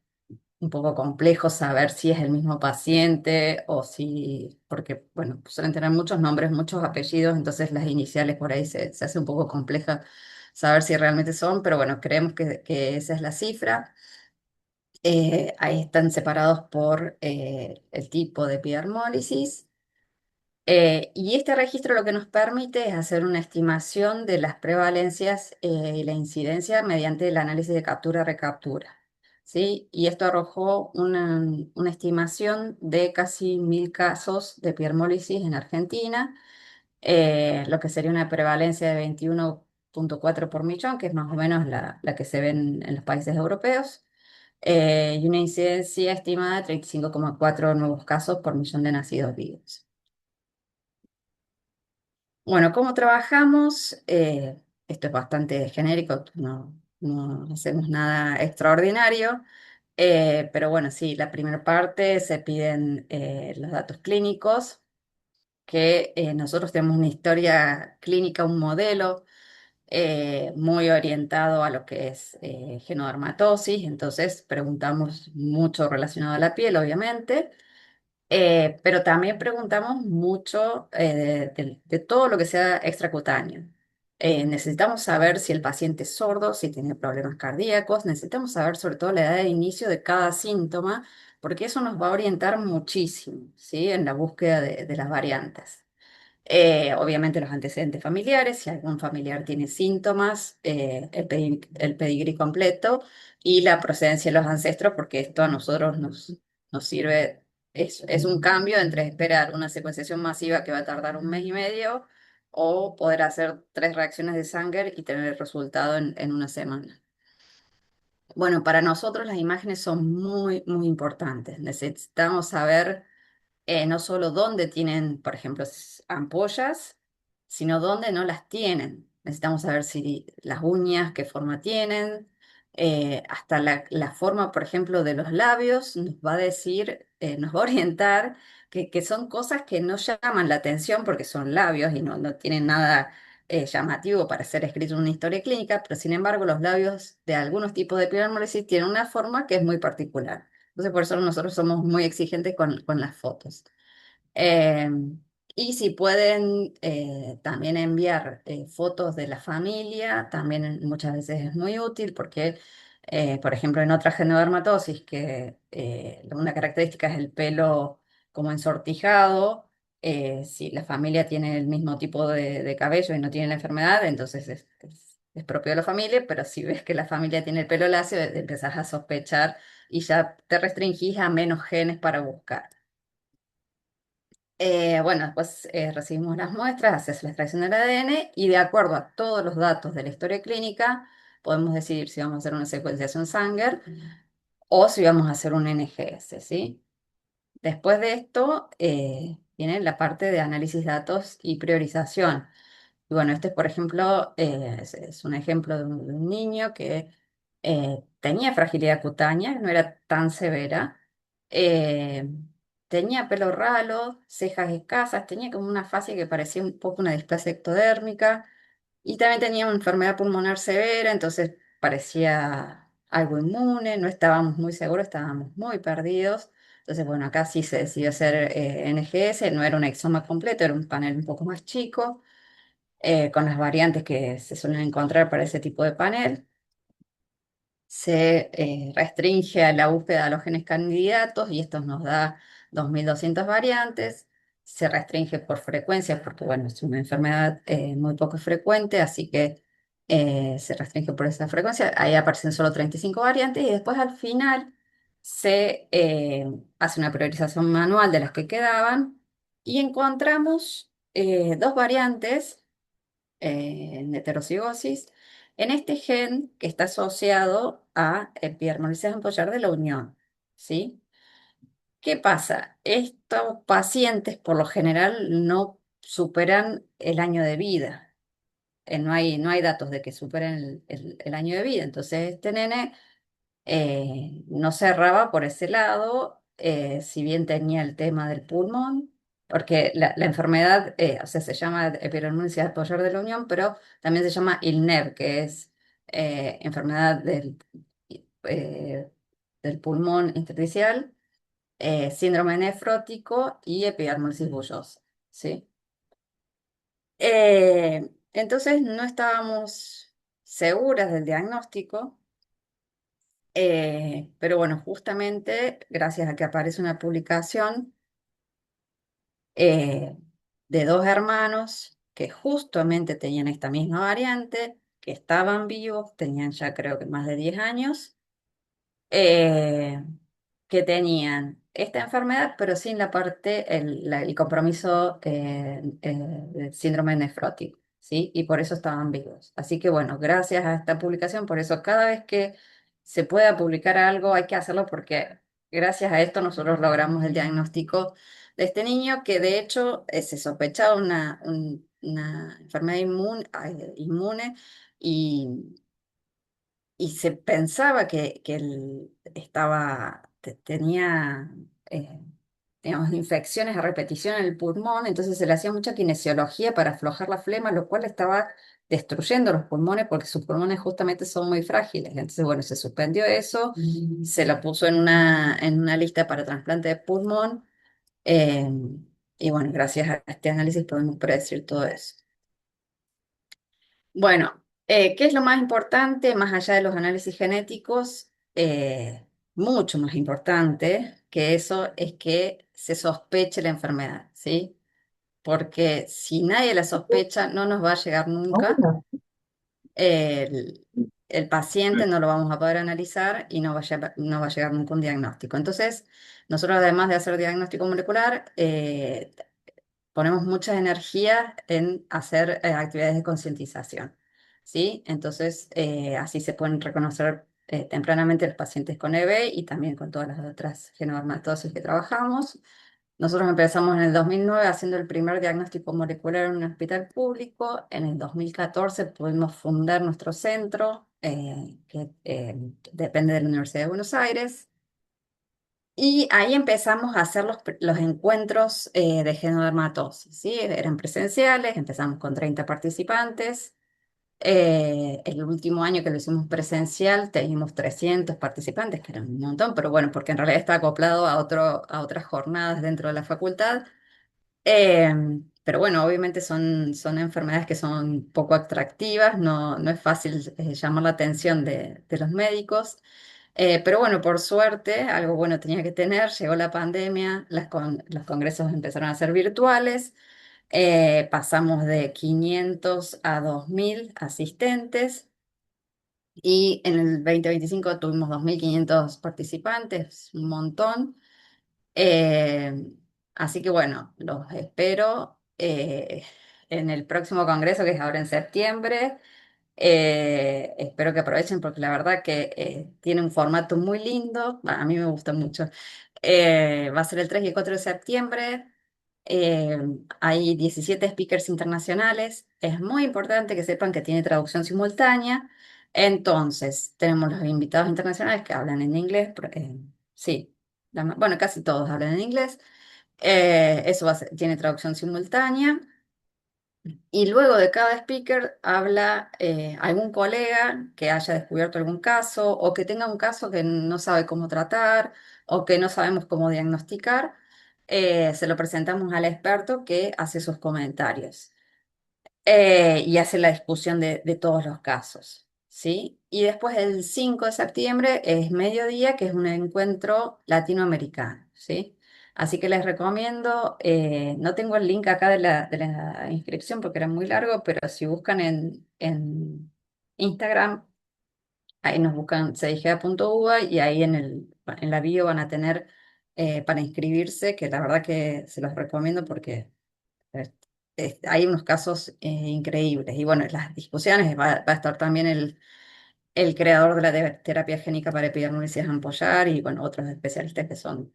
un poco complejo saber si es el mismo paciente o si, porque, bueno, suelen tener muchos nombres, muchos apellidos, entonces las iniciales por ahí se hace un poco compleja saber si realmente son, pero bueno, creemos que esa es la cifra. Ahí están separados por el tipo de epidermólisis. Y este registro lo que nos permite es hacer una estimación de las prevalencias y la incidencia mediante el análisis de captura-recaptura. ¿Sí? Y esto arrojó una estimación de casi 1000 casos de epidermólisis en Argentina, lo que sería una prevalencia de 21,4 por millón, que es más o menos la que se ve en los países europeos, y una incidencia estimada de 35,4 nuevos casos por millón de nacidos vivos. Bueno, ¿cómo trabajamos? Esto es bastante genérico, no hacemos nada extraordinario, pero bueno, sí, la primera parte se piden los datos clínicos, que nosotros tenemos una historia clínica, un modelo muy orientado a lo que es genodermatosis, entonces preguntamos mucho relacionado a la piel, obviamente. Pero también preguntamos mucho de todo lo que sea extracutáneo. Necesitamos saber si el paciente es sordo, si tiene problemas cardíacos, necesitamos saber sobre todo la edad de inicio de cada síntoma, porque eso nos va a orientar muchísimo, ¿sí? En la búsqueda de las variantes. Obviamente los antecedentes familiares, si algún familiar tiene síntomas, el pedigrí completo y la procedencia de los ancestros, porque esto a nosotros nos sirve, es un cambio entre esperar una secuenciación masiva que va a tardar un mes y medio o poder hacer 3 reacciones de Sanger y tener el resultado en una semana. Bueno, para nosotros las imágenes son muy, muy importantes. Necesitamos saber no solo dónde tienen, por ejemplo, ampollas, sino dónde no las tienen. Necesitamos saber si las uñas, qué forma tienen, hasta la forma, por ejemplo, de los labios, nos va a decir, nos va a orientar que son cosas que no llaman la atención porque son labios y no tienen nada llamativo para ser escrito en una historia clínica, pero sin embargo los labios de algunos tipos de epidermolysis tienen una forma que es muy particular. Entonces, por eso nosotros somos muy exigentes con las fotos. Eh, y si pueden también enviar fotos de la familia, también muchas veces es muy útil porque, por ejemplo, en otra genodermatosis, que una característica es el pelo como ensortijado, si la familia tiene el mismo tipo de cabello y no tiene la enfermedad, entonces es propio de la familia, pero si ves que la familia tiene el pelo lacio, empezás a sospechar y ya te restringís a menos genes para buscar. Bueno, después recibimos las muestras, haces la extracción del ADN y de acuerdo a todos los datos de la historia clínica, podemos decidir si vamos a hacer una secuenciación Sanger o si vamos a hacer un NGS, ¿sí? Después de esto viene la parte de análisis de datos y priorización. Y bueno, este, por ejemplo, es un ejemplo de un niño que tenía fragilidad cutánea, no era tan severa, eh, tenía pelo ralo, cejas escasas, tenía como una fascia que parecía un poco una displasia ectodérmica y también tenía una enfermedad pulmonar severa, entonces parecía algo inmune, no estábamos muy seguros, estábamos muy perdidos. Entonces, bueno, acá sí se decidió hacer NGS, no era un exoma completo, era un panel un poco más chico con las variantes que se suelen encontrar para ese tipo de panel. Se restringe a la búsqueda de los genes candidatos y esto nos da 2200 variantes. Se restringe por frecuencia porque, bueno, es una enfermedad muy poco frecuente, así que se restringe por esa frecuencia. Ahí aparecen solo 35 variantes y después al final se hace una priorización manual de las que quedaban y encontramos 2 variantes en heterocigosis, en este gen que está asociado a epidermolysis ampollar de la unión, ¿sí? ¿Qué pasa? Estos pacientes por lo general no superan el año de vida. No hay datos de que superen el año de vida. Entonces, este nene no cerraba por ese lado, si bien tenía el tema del pulmón, porque la enfermedad, o sea, se llama epidermolysis apoyar de la unión, pero también se llama ILNER, que es enfermedad eh, del pulmón intersticial, síndrome nefrótico y epidermolysis bullosa, ¿sí? Entonces no estábamos seguras del diagnóstico. Pero bueno, justamente gracias a que aparece una publicación eh, de dos hermanos que justamente tenían esta misma variante, que estaban vivos, tenían ya creo que más de 10 años, eh, que tenían esta enfermedad, pero sin la parte, el compromiso del síndrome nefrótico, ¿sí? Y por eso estaban vivos. Así que bueno, gracias a esta publicación, por eso cada vez que se pueda publicar algo hay que hacerlo porque gracias a esto nosotros logramos el diagnóstico de este niño que de hecho se sospechaba una enfermedad inmune y se pensaba que él tenía, digamos, infecciones a repetición en el pulmón, entonces se le hacía mucha kinesiología para aflojar la flema, lo cual estaba destruyendo los pulmones porque sus pulmones justamente son muy frágiles. Entonces, bueno, se suspendió eso, se lo puso en una lista para trasplante de pulmón, eh, y bueno, gracias a este análisis podemos predecir todo eso. Bueno, ¿qué es lo más importante más allá de los análisis genéticos? Mucho más importante que eso es que se sospeche la enfermedad, ¿sí? Porque si nadie la sospecha, no nos va a llegar nunca. El, el paciente no lo vamos a poder analizar y no va a llegar nunca un diagnóstico. Entonces, nosotros además de hacer diagnóstico molecular, ponemos mucha energía en hacer actividades de concientización, ¿sí? Entonces, así se pueden reconocer tempranamente los pacientes con EB y también con todas las otras genodermatosis que trabajamos. Nosotros empezamos en el 2009 haciendo el primer diagnóstico molecular en un hospital público. En el 2014 pudimos fundar nuestro centro, que depende de la Universidad de Buenos Aires. Y ahí empezamos a hacer los encuentros de genodermatosis, ¿sí? Eran presenciales, empezamos con 30 participantes. El último año que lo hicimos presencial teníamos 300 participantes, que eran un montón, pero bueno, porque en realidad está acoplado a otras jornadas dentro de la facultad. Eh, pero bueno, obviamente son enfermedades que son poco atractivas, no es fácil llamar la atención de los médicos. Pero bueno, por suerte, algo bueno tenía que tener, llegó la pandemia, los congresos empezaron a ser virtuales, pasamos de 500 a 2000 asistentes y en el 2025 tuvimos 2500 participantes, un montón. Eh, Así que bueno, los espero en el próximo congreso que es ahora en septiembre. Espero que aprovechen porque la verdad que tiene un formato muy lindo, a mí me gusta mucho. Va a ser el 3 y el 4 de septiembre. Eh, Hay 17 speakers internacionales. Es muy importante que sepan que tiene traducción simultánea. Entonces, tenemos los invitados internacionales que hablan en inglés. Sí, bueno, casi todos hablan en inglés. Eso tiene traducción simultánea. Y luego de cada speaker habla algún colega que haya descubierto algún caso o que tenga un caso que no sabe cómo tratar o que no sabemos cómo diagnosticar. Se lo presentamos al experto que hace sus comentarios y hace la discusión de todos los casos, ¿sí? Y después el 5 de septiembre es mediodía, que es un encuentro latinoamericano, ¿sí? Así que les recomiendo, no tengo el link acá de la inscripción porque era muy largo, pero si buscan en Instagram, ahí nos buscan seigea.uva y ahí en la bio van a tener para inscribirse, que la verdad que se los recomiendo porque eh, hay unos casos increíbles. Y bueno, en las discusiones va a estar también el creador de la terapia génica para epidermolysis ampollar y bueno, otros especialistas que son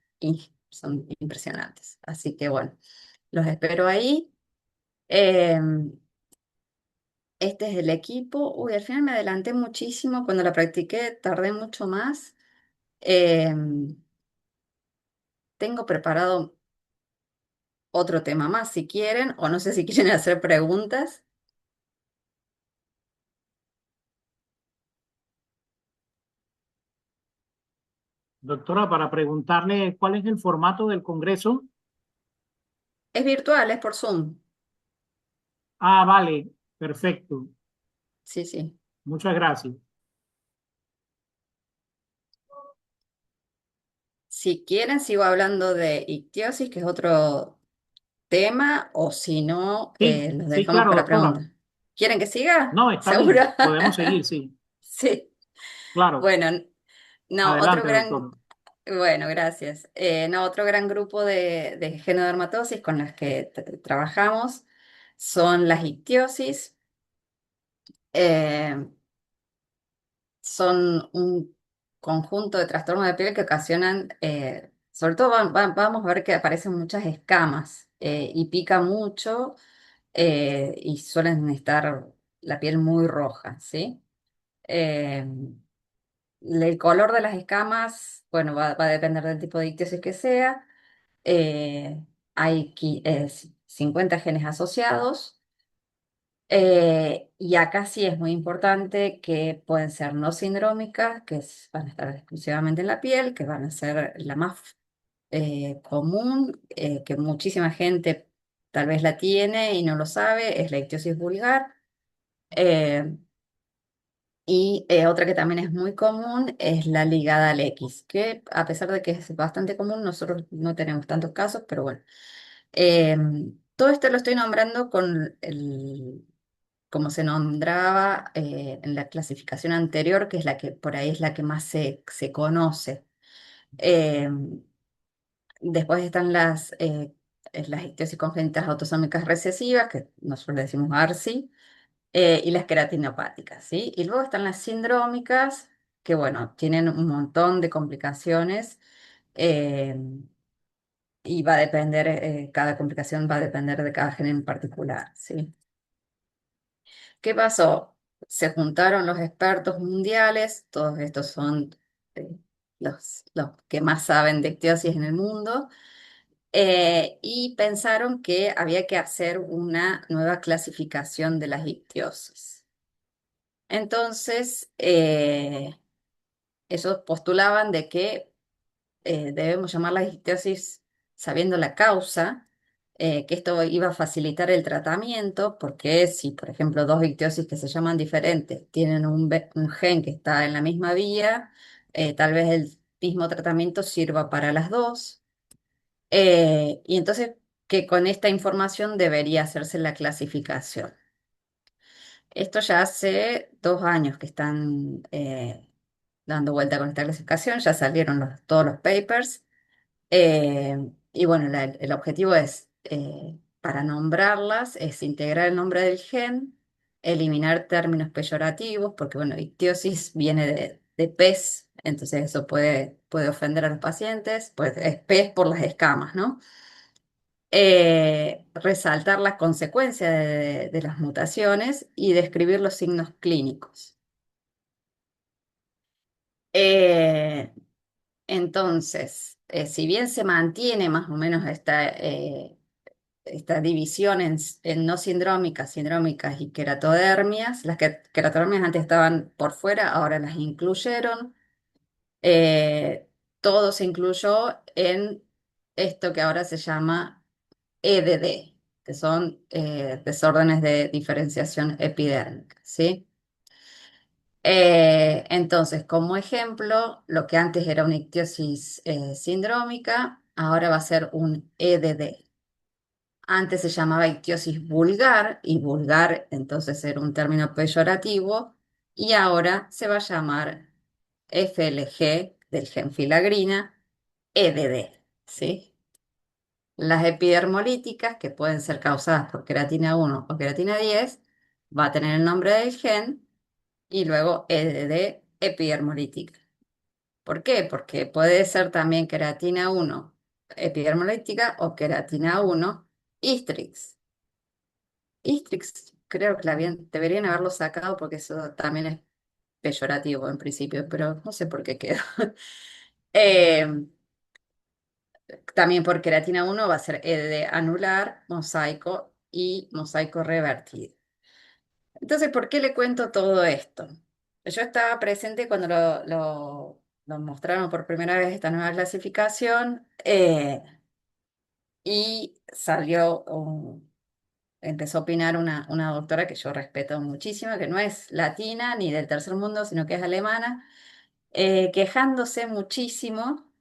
son impresionantes. Así que bueno, los espero ahí. Em, Este es el equipo. Uy, al final me adelanté muchísimo. Cuando la practiqué tardé mucho más. Em, Tengo preparado otro tema más si quieren, o no sé si quieren hacer preguntas. Doctora, para preguntarle cuál es el formato del Congreso. Es virtual, es por Zoom. Ah, vale, perfecto. Sí, sí. Muchas gracias. Si quieren, sigo hablando de ictiosis, que es otro tema, o si no, Sí, los sí, dejamos claro, para doctora. preguntas. ¿Quieren que siga? No, está ¿Seguro? bien. Podemos seguir, sí. Sí. Claro. Bueno, no, otro Adelante, gran, doctor. bueno, gracias. No, otro gran grupo de genodermatosis con las que trabajamos son las ictiosis. Eh, Son un conjunto de trastornos de piel que ocasionan, sobre todo vamos a ver que aparecen muchas escamas y pica mucho y suelen estar la piel muy roja, ¿sí? Eh, el color de las escamas, bueno, va a depender del tipo de ictiosis que sea. Eh, Hay 50 genes asociados. Y acá sí es muy importante que pueden ser no sindrómicas, van a estar exclusivamente en la piel, que van a ser la más común, que muchísima gente tal vez la tiene y no lo sabe, es la ictiosis vulgar. Eh, Otra que también es muy común es la ligada al X, que a pesar de que es bastante común, nosotros no tenemos tantos casos, pero bueno. Eh, Todo esto lo estoy nombrando con como se nombraba en la clasificación anterior, que es la que por ahí es la que más se conoce. Eh, Después están las ictiosis congénitas autosómicas recesivas, que nosotros le decimos ARSI, y las queratinopáticas, ¿sí? Y luego están las sindrómicas, que bueno, tienen un montón de complicaciones. eh, y va a depender, cada complicación va a depender de cada gen en particular, ¿sí? ¿Qué pasó? Se juntaron los expertos mundiales, todos estos son eh, los que más saben de ictiosis en el mundo, y pensaron que había que hacer una nueva clasificación de las ictiosis. Entonces, ellos postulaban de que debemos llamar la ictiosis sabiendo la causa, que esto iba a facilitar el tratamiento, porque si, por ejemplo, dos ictiosis que se llaman diferentes tienen un gen que está en la misma vía, tal vez el mismo tratamiento sirva para las dos. Y entonces, que con esta información debería hacerse la clasificación. Esto ya hace 2 años que están dando vuelta con esta clasificación, ya salieron todos los papers. Y bueno, el objetivo es, para nombrarlas, es integrar el nombre del gen, eliminar términos peyorativos, porque bueno, ictiosis viene de pez, entonces eso puede ofender a los pacientes, pues es pez por las escamas, ¿no? Resaltar las consecuencias de las mutaciones y describir los signos clínicos. Eh, entonces, si bien se mantiene más o menos esta división en no sindrómicas, sindrómicas y queratodermias. Las queratodermias antes estaban por fuera, ahora las incluyeron. Todo se incluyó en esto que ahora se llama EDD, que son desórdenes de diferenciación epidérmica, ¿sí? Entonces, como ejemplo, lo que antes era una ictiosis sindrómica, ahora va a ser un EDD. Antes se llamaba ictiosis vulgar y vulgar entonces era un término peyorativo y ahora se va a llamar FLG del gen filagrina, EDD, ¿sí? Las epidermolíticas, que pueden ser causadas por queratina 1 o queratina 10, va a tener el nombre del gen y luego EDD epidermolítica. ¿Por qué? Porque puede ser también queratina 1. epidermolítica o queratina uno, Istrix. Istrix, creo que deberían haberlo sacado porque eso también es peyorativo en principio, pero no sé por qué quedó. Eh, También por queratina uno va a ser el de anular, mosaico y mosaico revertido. Entonces, ¿por qué le cuento todo esto? Yo estaba presente cuando lo mostraron por primera vez esta nueva clasificación, y empezó a opinar una doctora que yo respeto muchísimo, que no es latina ni del tercer mundo, sino que es alemana, quejándose muchísimo,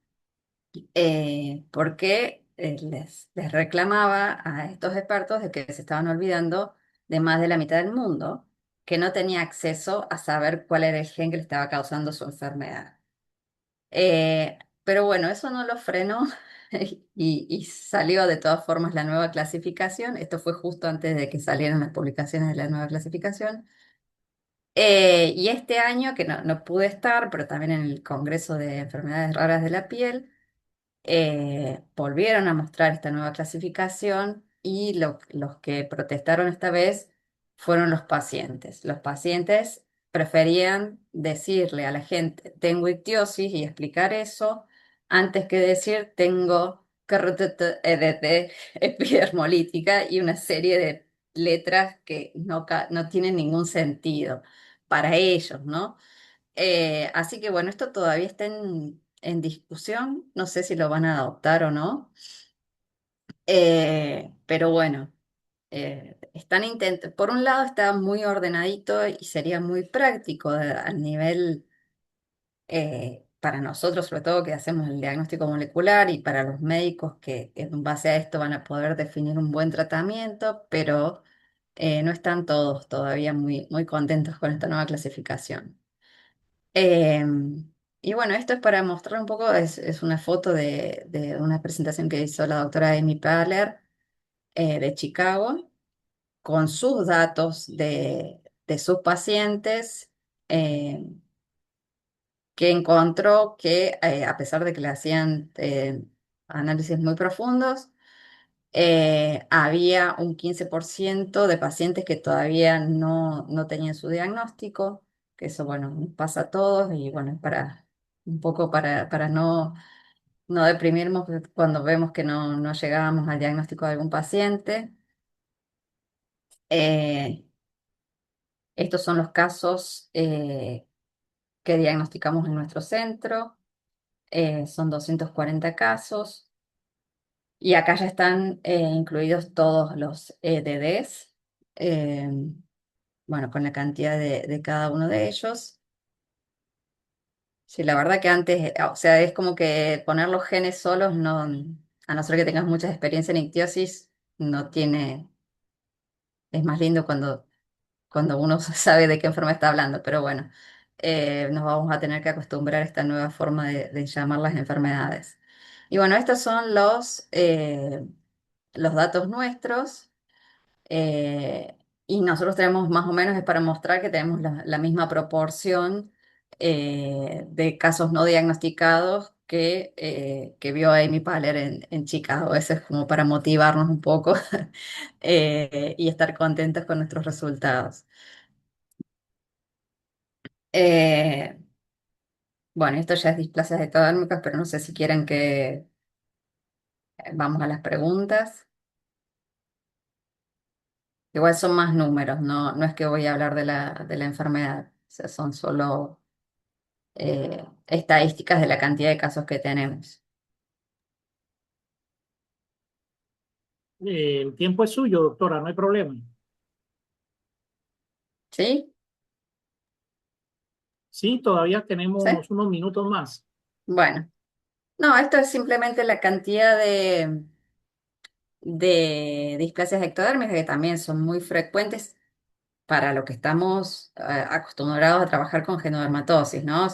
porque les reclamaba a estos expertos de que se estaban olvidando de más de la mitad del mundo, que no tenía acceso a saber cuál era el gen que le estaba causando su enfermedad. Pero bueno, eso no lo frenó y salió de todas formas la nueva clasificación. Esto fue justo antes de que salieran las publicaciones de la nueva clasificación. Y este año, que no pude estar, pero también en el Congreso de Enfermedades Raras de la Piel, volvieron a mostrar esta nueva clasificación y los que protestaron esta vez fueron los pacientes. Los pacientes preferían decirle a la gente, tengo ictiosis y explicar eso antes que decir, tengo EDT epidermolítica y una serie de letras que no tienen ningún sentido para ellos, ¿no? Así que bueno, esto todavía está en discusión, no sé si lo van a adoptar o no. Pero bueno, están por un lado está muy ordenadito y sería muy práctico al nivel, para nosotros sobre todo que hacemos el diagnóstico molecular y para los médicos que en base a esto van a poder definir un buen tratamiento, pero no están todos todavía muy contentos con esta nueva clasificación. Eh, y bueno, esto es para mostrar un poco, es una foto de una presentación que hizo la doctora Amy Paller, de Chicago, con sus datos de sus pacientes, eh, que encontró que, a pesar de que le hacían análisis muy profundos, había un 15% de pacientes que todavía no tenían su diagnóstico, que eso, bueno, nos pasa a todos y bueno, es un poco para no deprimirnos cuando vemos que no llegábamos al diagnóstico de algún paciente. Eh, Estos son los casos, que diagnosticamos en nuestro centro. Son 240 casos y acá ya están incluidos todos los EDDs. Bueno, con la cantidad de cada uno de ellos. Sí, la verdad que antes, o sea, es como que poner los genes solos, no, a no ser que tengas mucha experiencia en ictiosis, no tiene, es más lindo cuando uno sabe de qué enfermedad está hablando, pero bueno, nos vamos a tener que acostumbrar a esta nueva forma de llamar las enfermedades. Y bueno, estos son los datos nuestros. Eh, y nosotros tenemos más o menos, es para mostrar que tenemos la misma proporción, de casos no diagnosticados que vio Amy Paller en Chicago. Eso es como para motivarnos un poco, y estar contentos con nuestros resultados. Eh, bueno, esto ya es displasias ectodérmicas, pero no sé si quieren que vamos a las preguntas. Igual son más números, no es que voy a hablar de la enfermedad, o sea, son solo estadísticas de la cantidad de casos que tenemos. El tiempo es suyo, doctora, no hay problema. ¿Sí? Sí, todavía ¿Sí? tenemos unos minutos más. Bueno, no, esto es simplemente la cantidad de displasias ectodérmicas que también son muy frecuentes para lo que estamos acostumbrados a trabajar con genodermatosis, ¿no?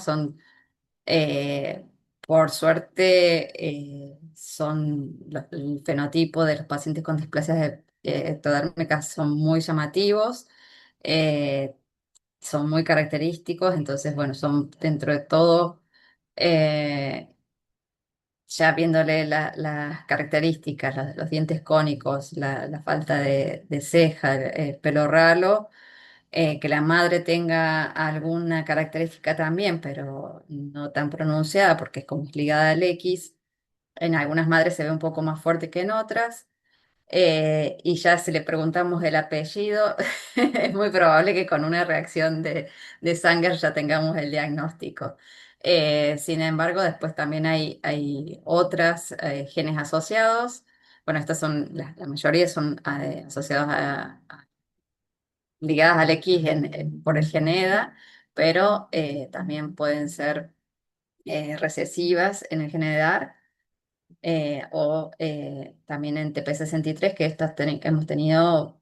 Eh, por suerte, el fenotipo de los pacientes con displasias ectodérmicas son muy llamativos. eh, Son muy característicos, entonces, bueno, son dentro de todo, eh, ya viéndole las características, los dientes cónicos, la falta de ceja, el pelo ralo, que la madre tenga alguna característica también, pero no tan pronunciada porque es como es ligada al X. En algunas madres se ve un poco más fuerte que en otras. Y ya si le preguntamos el apellido, es muy probable que con una reacción de Sanger ya tengamos el diagnóstico. Sin embargo, después también hay otras genes asociados. Bueno, estas son, la mayoría son asociados ligadas al X por el gen EDA, pero también pueden ser recesivas en el gen EDAR o también en TP63, que hemos tenido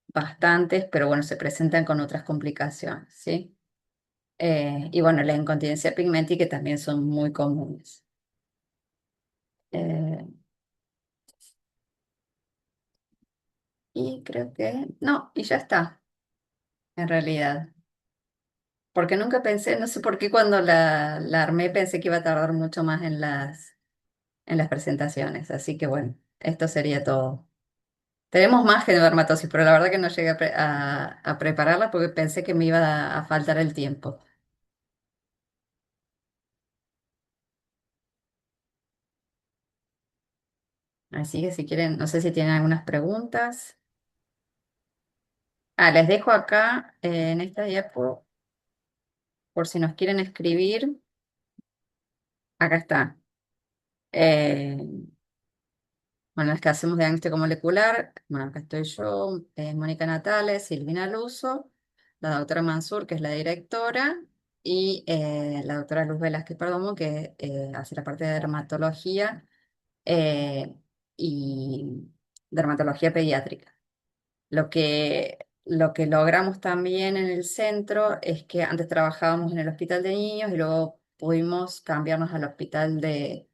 bastantes, pero bueno, se presentan con otras complicaciones, ¿sí? Y bueno, la incontinencia pigmentosa que también son muy comunes. Eh, y creo que, no, y ya está, en realidad. Porque nunca pensé, no sé por qué cuando la armé pensé que iba a tardar mucho más en las presentaciones. Así que bueno, esto sería todo. Tenemos más dermatosis, pero la verdad que no llegué a prepararla porque pensé que me iba a faltar el tiempo. Así que si quieren, no sé si tienen algunas preguntas. Ah, les dejo acá en esta diapo por si nos quieren escribir. Acá está. Eh, bueno, es que hacemos diagnóstico molecular. Bueno, acá estoy yo, Mónica Natales, Silvina Luso, la doctora Mansur, que es la directora, y la doctora Luz Velázquez Perdomo, que hace la parte de dermatología eh, y dermatología pediátrica. Lo que logramos también en el centro es que antes trabajábamos en el hospital de niños y luego pudimos cambiarnos al hospital de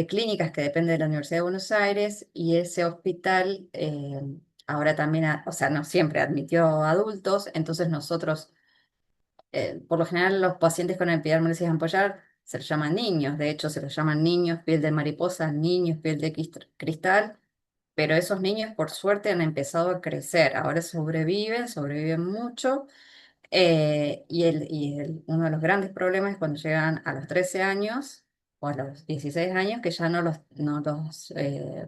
clínicas que depende de la Universidad de Buenos Aires y ese hospital ahora también, o sea, no siempre admitió adultos, entonces nosotros, por lo general los pacientes con epidermolysis ampollar se los llaman niños, de hecho se los llaman niños piel de mariposa, niños piel de cristal, pero esos niños por suerte han empezado a crecer, ahora sobreviven mucho. Uno de los grandes problemas es cuando llegan a los 13 años o a los 16 años, que ya no los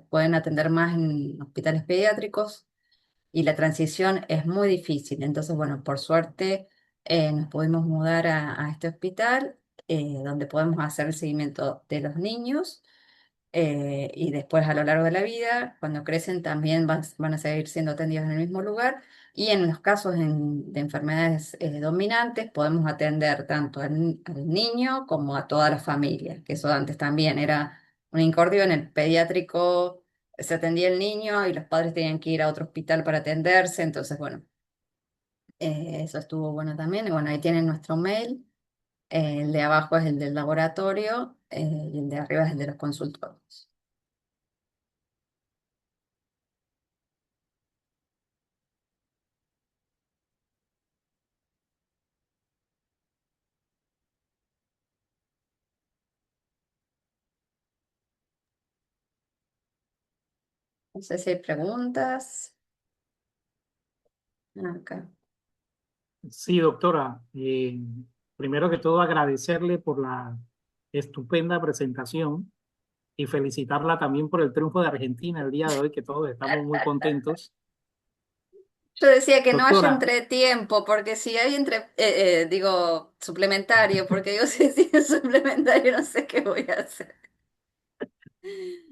pueden atender más en hospitales pediátricos y la transición es muy difícil. Entonces, bueno, por suerte nos pudimos mudar a este hospital donde podemos hacer el seguimiento de los niños y después a lo largo de la vida, cuando crecen, también van a seguir siendo atendidos en el mismo lugar. Y en los casos de enfermedades dominantes, podemos atender tanto al niño como a toda la familia, que eso antes también era un incordio. En el pediátrico se atendía el niño y los padres tenían que ir a otro hospital para atenderse. Entonces, bueno, eso estuvo bueno también. Y bueno, ahí tienen nuestro mail. El de abajo es el del laboratorio y el de arriba es el de los consultorios. No sé si hay preguntas. Acá. Sí, doctora. Primero que todo, agradecerle por la estupenda presentación y felicitarla también por el triunfo de Argentina el día de hoy, que todos estamos muy contentos. Yo decía que no haya Doctora, entretiempo, porque si hay digo, suplementario, porque digo, si es suplementario, no sé qué voy a hacer.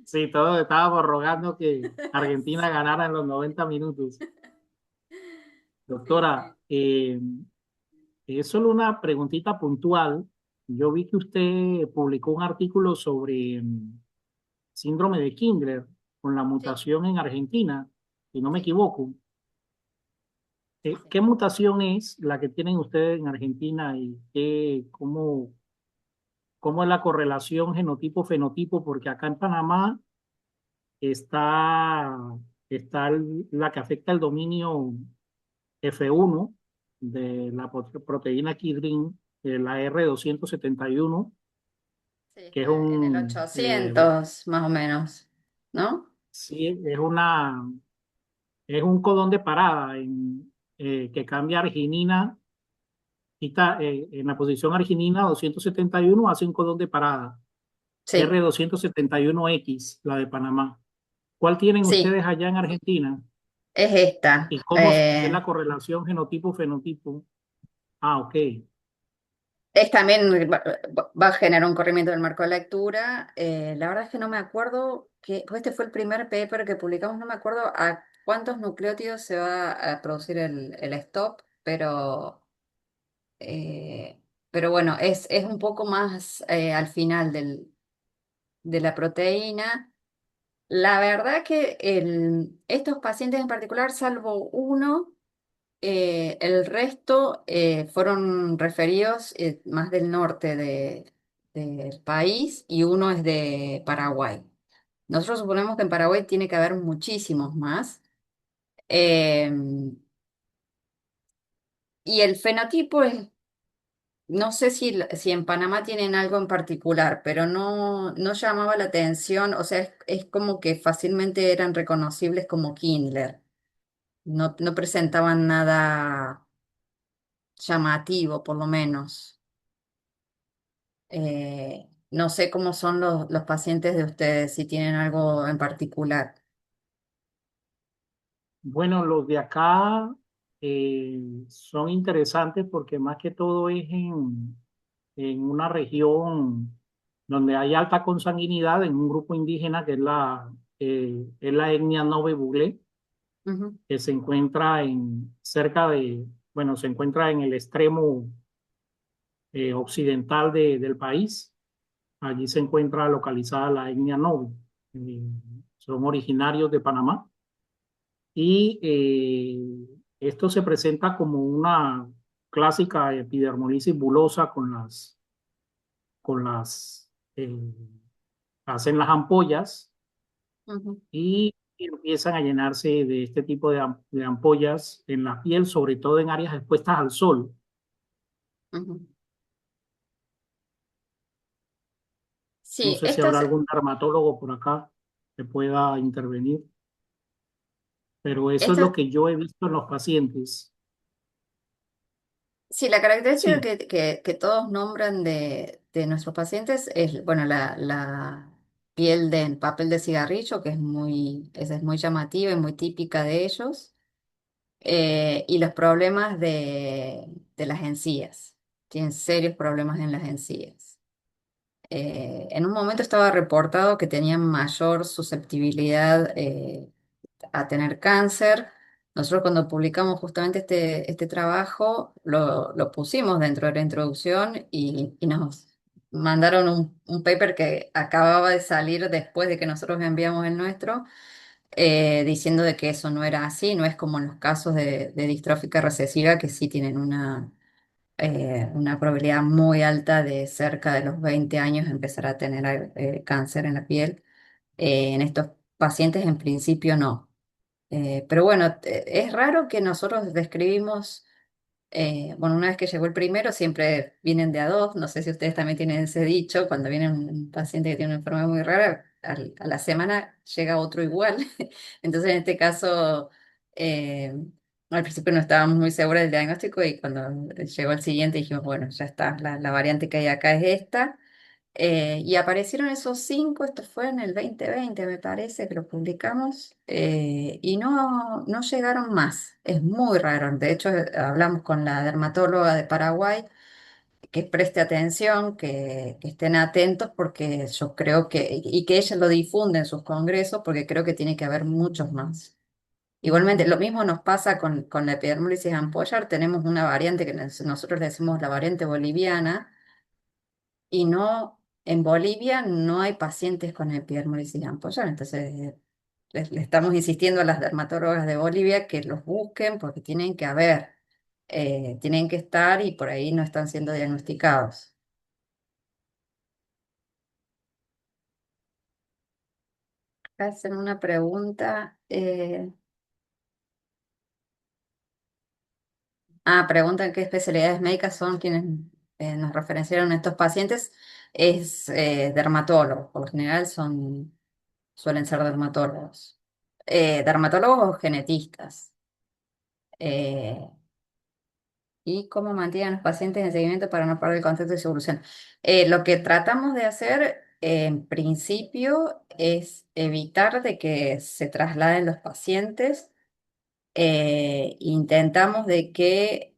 sí, todos estábamos rogando que Argentina ganara en los 90 minutos. Doctora, es solo una preguntita puntual. Yo vi que usted publicó un artículo sobre síndrome de Kindler con la Sí, mutación en Argentina, si no me sí, equivoco. sí. ¿Qué mutación es la que tienen ustedes en Argentina y cómo es la correlación genotipo-fenotipo? Porque acá en Panamá está, la que afecta el dominio F1 de la proteína Kidrin, la R271, Sí, que es está en el un, 800 más o menos, ¿no? sí, es un codón de parada que cambia arginina, quita, en la posición arginina 271 hace un codón de parada, Sí, R271X, la de Panamá. ¿Cuál tienen sí, ustedes allá en Argentina? es esta. ¿Y cómo es la correlación genotipo-fenotipo? Ah, ok. Es también va a generar un corrimiento del marco de lectura. La verdad es que no me acuerdo pues este fue el primer paper que publicamos, no me acuerdo a cuántos nucleótidos se va a producir el stop, pero bueno, es un poco más al final de la proteína. La verdad que estos pacientes en particular, salvo uno, el resto fueron referidos más del norte del país y uno es de Paraguay. Nosotros suponemos que en Paraguay tiene que haber muchísimos más. eh, y el fenotipo es, no sé si en Panamá tienen algo en particular, pero no llamaba la atención, o sea, es como que fácilmente eran reconocibles como Kindler. No presentaban nada llamativo, por lo menos. No sé cómo son los pacientes de ustedes, si tienen algo en particular. Bueno, los de acá son interesantes porque más que todo es en una región donde hay alta consanguinidad, en un grupo indígena que es la etnia Nove Buglé, Ujú, que se encuentra bueno, se encuentra en el extremo occidental del país. Allí se encuentra localizada la etnia Nove. Eh, Son originarios de Panamá y esto se presenta como una clásica epidermolisis bulosa con las hacen las ampollas ujú, y empiezan a llenarse de este tipo de ampollas en la piel, sobre todo en áreas expuestas al sol. ujú. No Sí, sé si habrá algún dermatólogo por acá que pueda intervenir, pero eso es estas, lo que yo he visto en los pacientes. sí, la característica Sí, que todos nombran de nuestros pacientes es, bueno, la piel del papel de cigarrillo, que esa es muy llamativa y muy típica de ellos, y los problemas de las encías. Tienen serios problemas en las encías. En un momento estaba reportado que tenían mayor susceptibilidad a tener cáncer. Nosotros cuando publicamos justamente este trabajo lo pusimos dentro de la introducción y nos mandaron un paper que acababa de salir después de que nosotros enviamos el nuestro, diciendo de que eso no era así, no es como en los casos de distrófica recesiva que sí tienen una probabilidad muy alta de cerca de los 20 años empezar a tener cáncer en la piel. En estos pacientes en principio no. Pero bueno, es raro que nosotros describimos, bueno, una vez que llegó el primero, siempre vienen de a dos. No sé si ustedes también tienen ese dicho, cuando viene un paciente que tiene una enfermedad muy rara, a la semana llega otro igual. Entonces, en este caso, eh, al principio no estábamos muy seguros del diagnóstico y cuando llegó el siguiente dijimos, bueno, ya está, la variante que hay acá es esta. Y aparecieron esos cinco, esto fue en el 2020 me parece que lo publicamos, y no llegaron más. Es muy raro. De hecho, hablamos con la dermatóloga de Paraguay, que preste atención, que estén atentos, porque yo creo y que ella lo difunde en sus congresos, porque creo que tiene que haber muchos más. Igualmente, lo mismo nos pasa con la epidermólisis ampollar. Tenemos una variante que nosotros le decimos la variante boliviana y no, en Bolivia no hay pacientes con epidermolisis ampollar, entonces le estamos insistiendo a las dermatólogas de Bolivia que los busquen porque tienen que haber, tienen que estar y por ahí no están siendo diagnosticados. Hacen una pregunta. Preguntan qué especialidades médicas son quienes nos referenciaron a estos pacientes. es dermatólogo, por lo general suelen ser dermatólogos. Dermatólogos o genetistas. Eh, y cómo mantienen a los pacientes en seguimiento para no perder el concepto de solución. Lo que tratamos de hacer en principio es evitar de que se trasladen los pacientes. Intentamos de que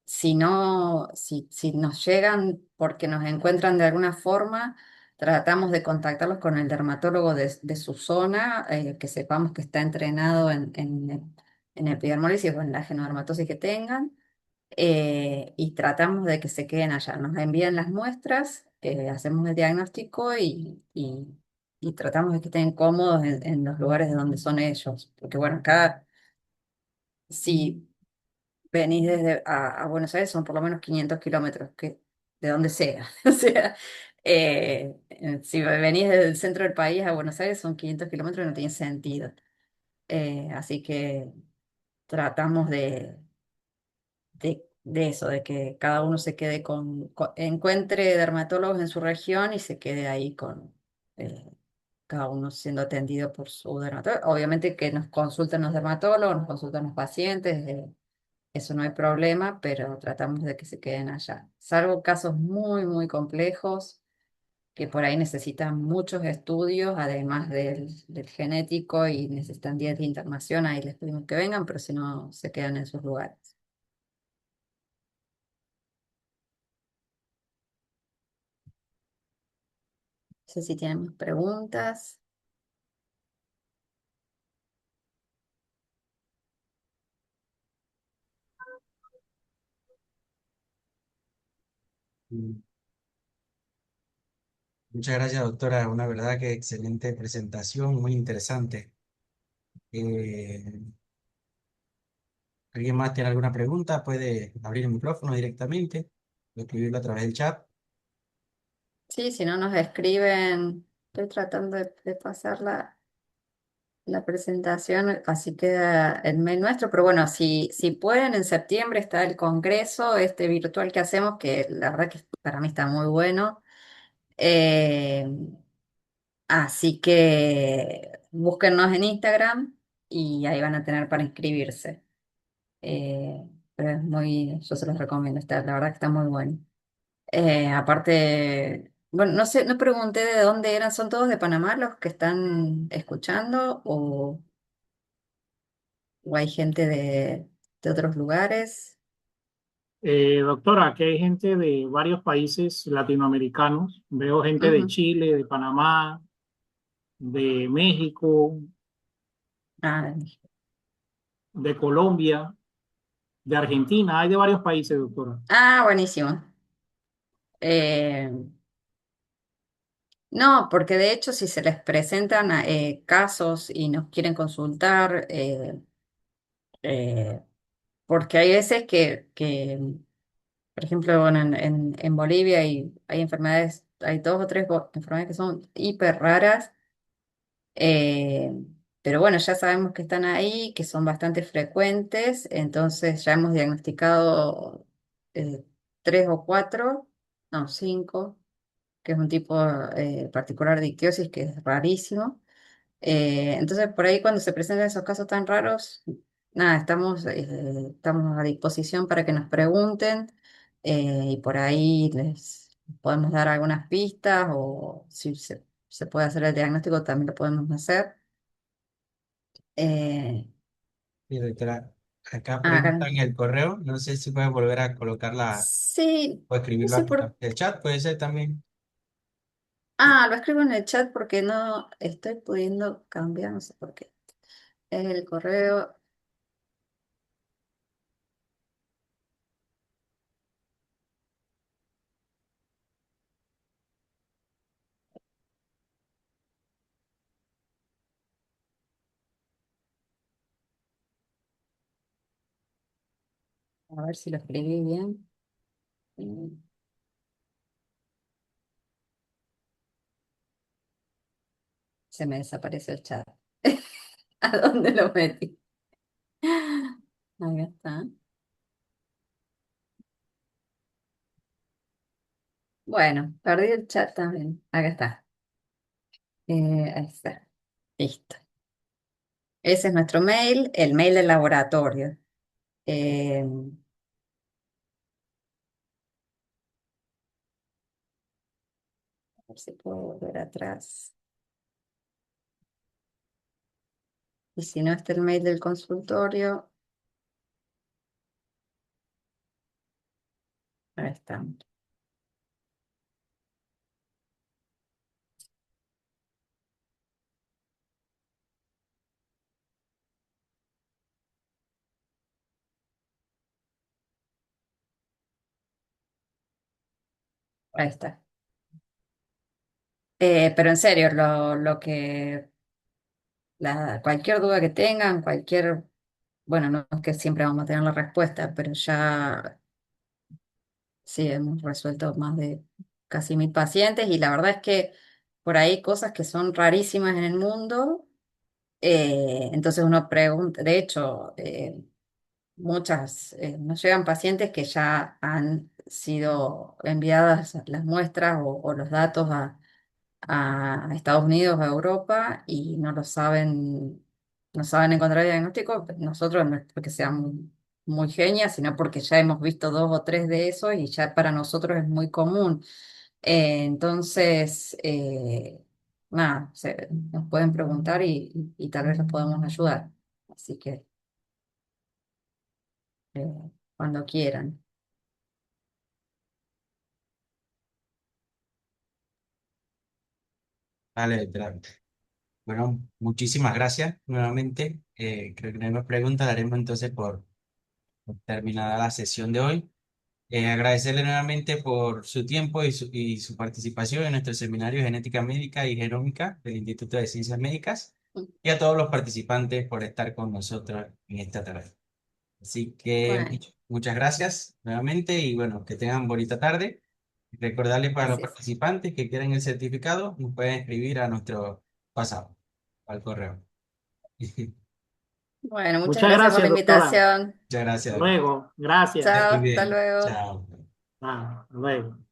si no, si nos llegan porque nos encuentran de alguna forma, tratamos de contactarlos con el dermatólogo de su zona, que sepamos que está entrenado en epidermolisis o en la genodermatosis que tengan, y tratamos de que se queden allá. Nos envían las muestras, hacemos el diagnóstico y tratamos de que estén cómodos en los lugares de donde son ellos. Porque bueno, acá si venís desde a Buenos Aires son por lo menos 500 kilómetros, que, de donde sea. O sea, si venís desde el centro del país a Buenos Aires son 500 kilómetros y no tiene sentido. Así que tratamos de eso, de que cada uno se quede encuentre dermatólogos en su región y se quede ahí con eh, cada uno siendo atendido por su dermatólogo. Obviamente que nos consultan los dermatólogos, nos consultan los pacientes, eso no hay problema, pero tratamos de que se queden allá. Salvo casos muy, muy complejos que por ahí necesitan muchos estudios, además del genético y necesitan días de internación, ahí les pedimos que vengan, pero si no, se quedan en sus lugares. No sé si tienen más preguntas. Mm. Muchas gracias, doctora. Una verdad que excelente presentación, muy interesante. Eh, ¿Alguien más tiene alguna pregunta? Puede abrir el micrófono directamente o escribirlo a través del chat. Sí, si no nos escriben, estoy tratando de pasar la presentación, así queda el mail nuestro, pero bueno, si pueden, en septiembre está el congreso, este virtual que hacemos, que la verdad que para mí está muy bueno. Eh, Así que búsquennos en Instagram y ahí van a tener para inscribirse. Pero es muy, yo se los recomiendo, la verdad que está muy bueno. Aparte, bueno, no sé, no pregunté de dónde eran, ¿son todos de Panamá los que están escuchando o hay gente de otros lugares? Doctora, aquí hay gente de varios países latinoamericanos. Veo gente de Ujú. Chile, de Panamá, de México, Ah, de Colombia, de Argentina. Hay de varios países, doctora. buenísimo. Eh, no, porque de hecho si se les presentan casos y nos quieren consultar, eh, porque hay veces que, por ejemplo, bueno, en Bolivia hay enfermedades, hay dos o tres enfermedades que son hiper raras. Eh, pero bueno, ya sabemos que están ahí, que son bastante frecuentes, entonces ya hemos diagnosticado eh, tres o cuatro, no, cinco, que es un tipo particular de ictiosis que es rarísimo. Entonces, por ahí cuando se presentan esos casos tan raros, nada, estamos a disposición para que nos pregunten, y por ahí les podemos dar algunas pistas o si se puede hacer el diagnóstico también lo podemos hacer. Eh, Sí, doctora. Acá Karen. preguntan en el correo. No sé si pueden volver a colocarla Sí, o no escribirlo sé aquí en por... el chat. Puede ser también. Lo escribo en el chat porque no estoy pudiendo cambiar, no sé por qué. El correo, a ver si lo escribí bien. Mm, Se me desapareció el chat. ¿A dónde lo metí? Ahí está. Bueno, perdí el chat también. Acá está. Ahí está. Listo. Ese es nuestro mail, el mail del laboratorio. Eh, a ver si puedo volver atrás. Y si no está el mail del consultorio, ahí está. Ahí está. Pero en serio, lo que cualquier duda que tengan, bueno, no es que siempre vamos a tener la respuesta, pero ya sí hemos resuelto más de casi 1000 pacientes y la verdad es que por ahí cosas que son rarísimas en el mundo, entonces uno pregunta, de hecho, nos llegan pacientes que ya han sido enviadas las muestras o los datos a Estados Unidos, a Europa, y no saben encontrar diagnóstico. Nosotros no es porque seamos muy genias, sino porque ya hemos visto dos o tres de esos y ya para nosotros es muy común. Entonces, nada, nos pueden preguntar y tal vez los podemos ayudar. Así que cuando quieran. Vale, bueno, muchísimas gracias nuevamente. Creo que no hay más preguntas, daremos entonces por terminada la sesión de hoy. Agradecerle nuevamente por su tiempo y su participación en nuestro seminario de Genética Médica y Genómica del Instituto de Ciencias Médicas y a todos los participantes por estar con nosotros en esta tarde. Así que Bueno, muchas gracias nuevamente y bueno, que tengan bonita tarde. Recordarles para los gracias. participantes que quieran el certificado, nos pueden escribir a nuestro WhatsApp, al correo. Bueno, muchas Muchas gracias por la gracias, doctora. invitación. Muchas Hasta gracias. luego. Que estés Chao, Gracias. muy hasta bien. luego. Chao. Hasta luego.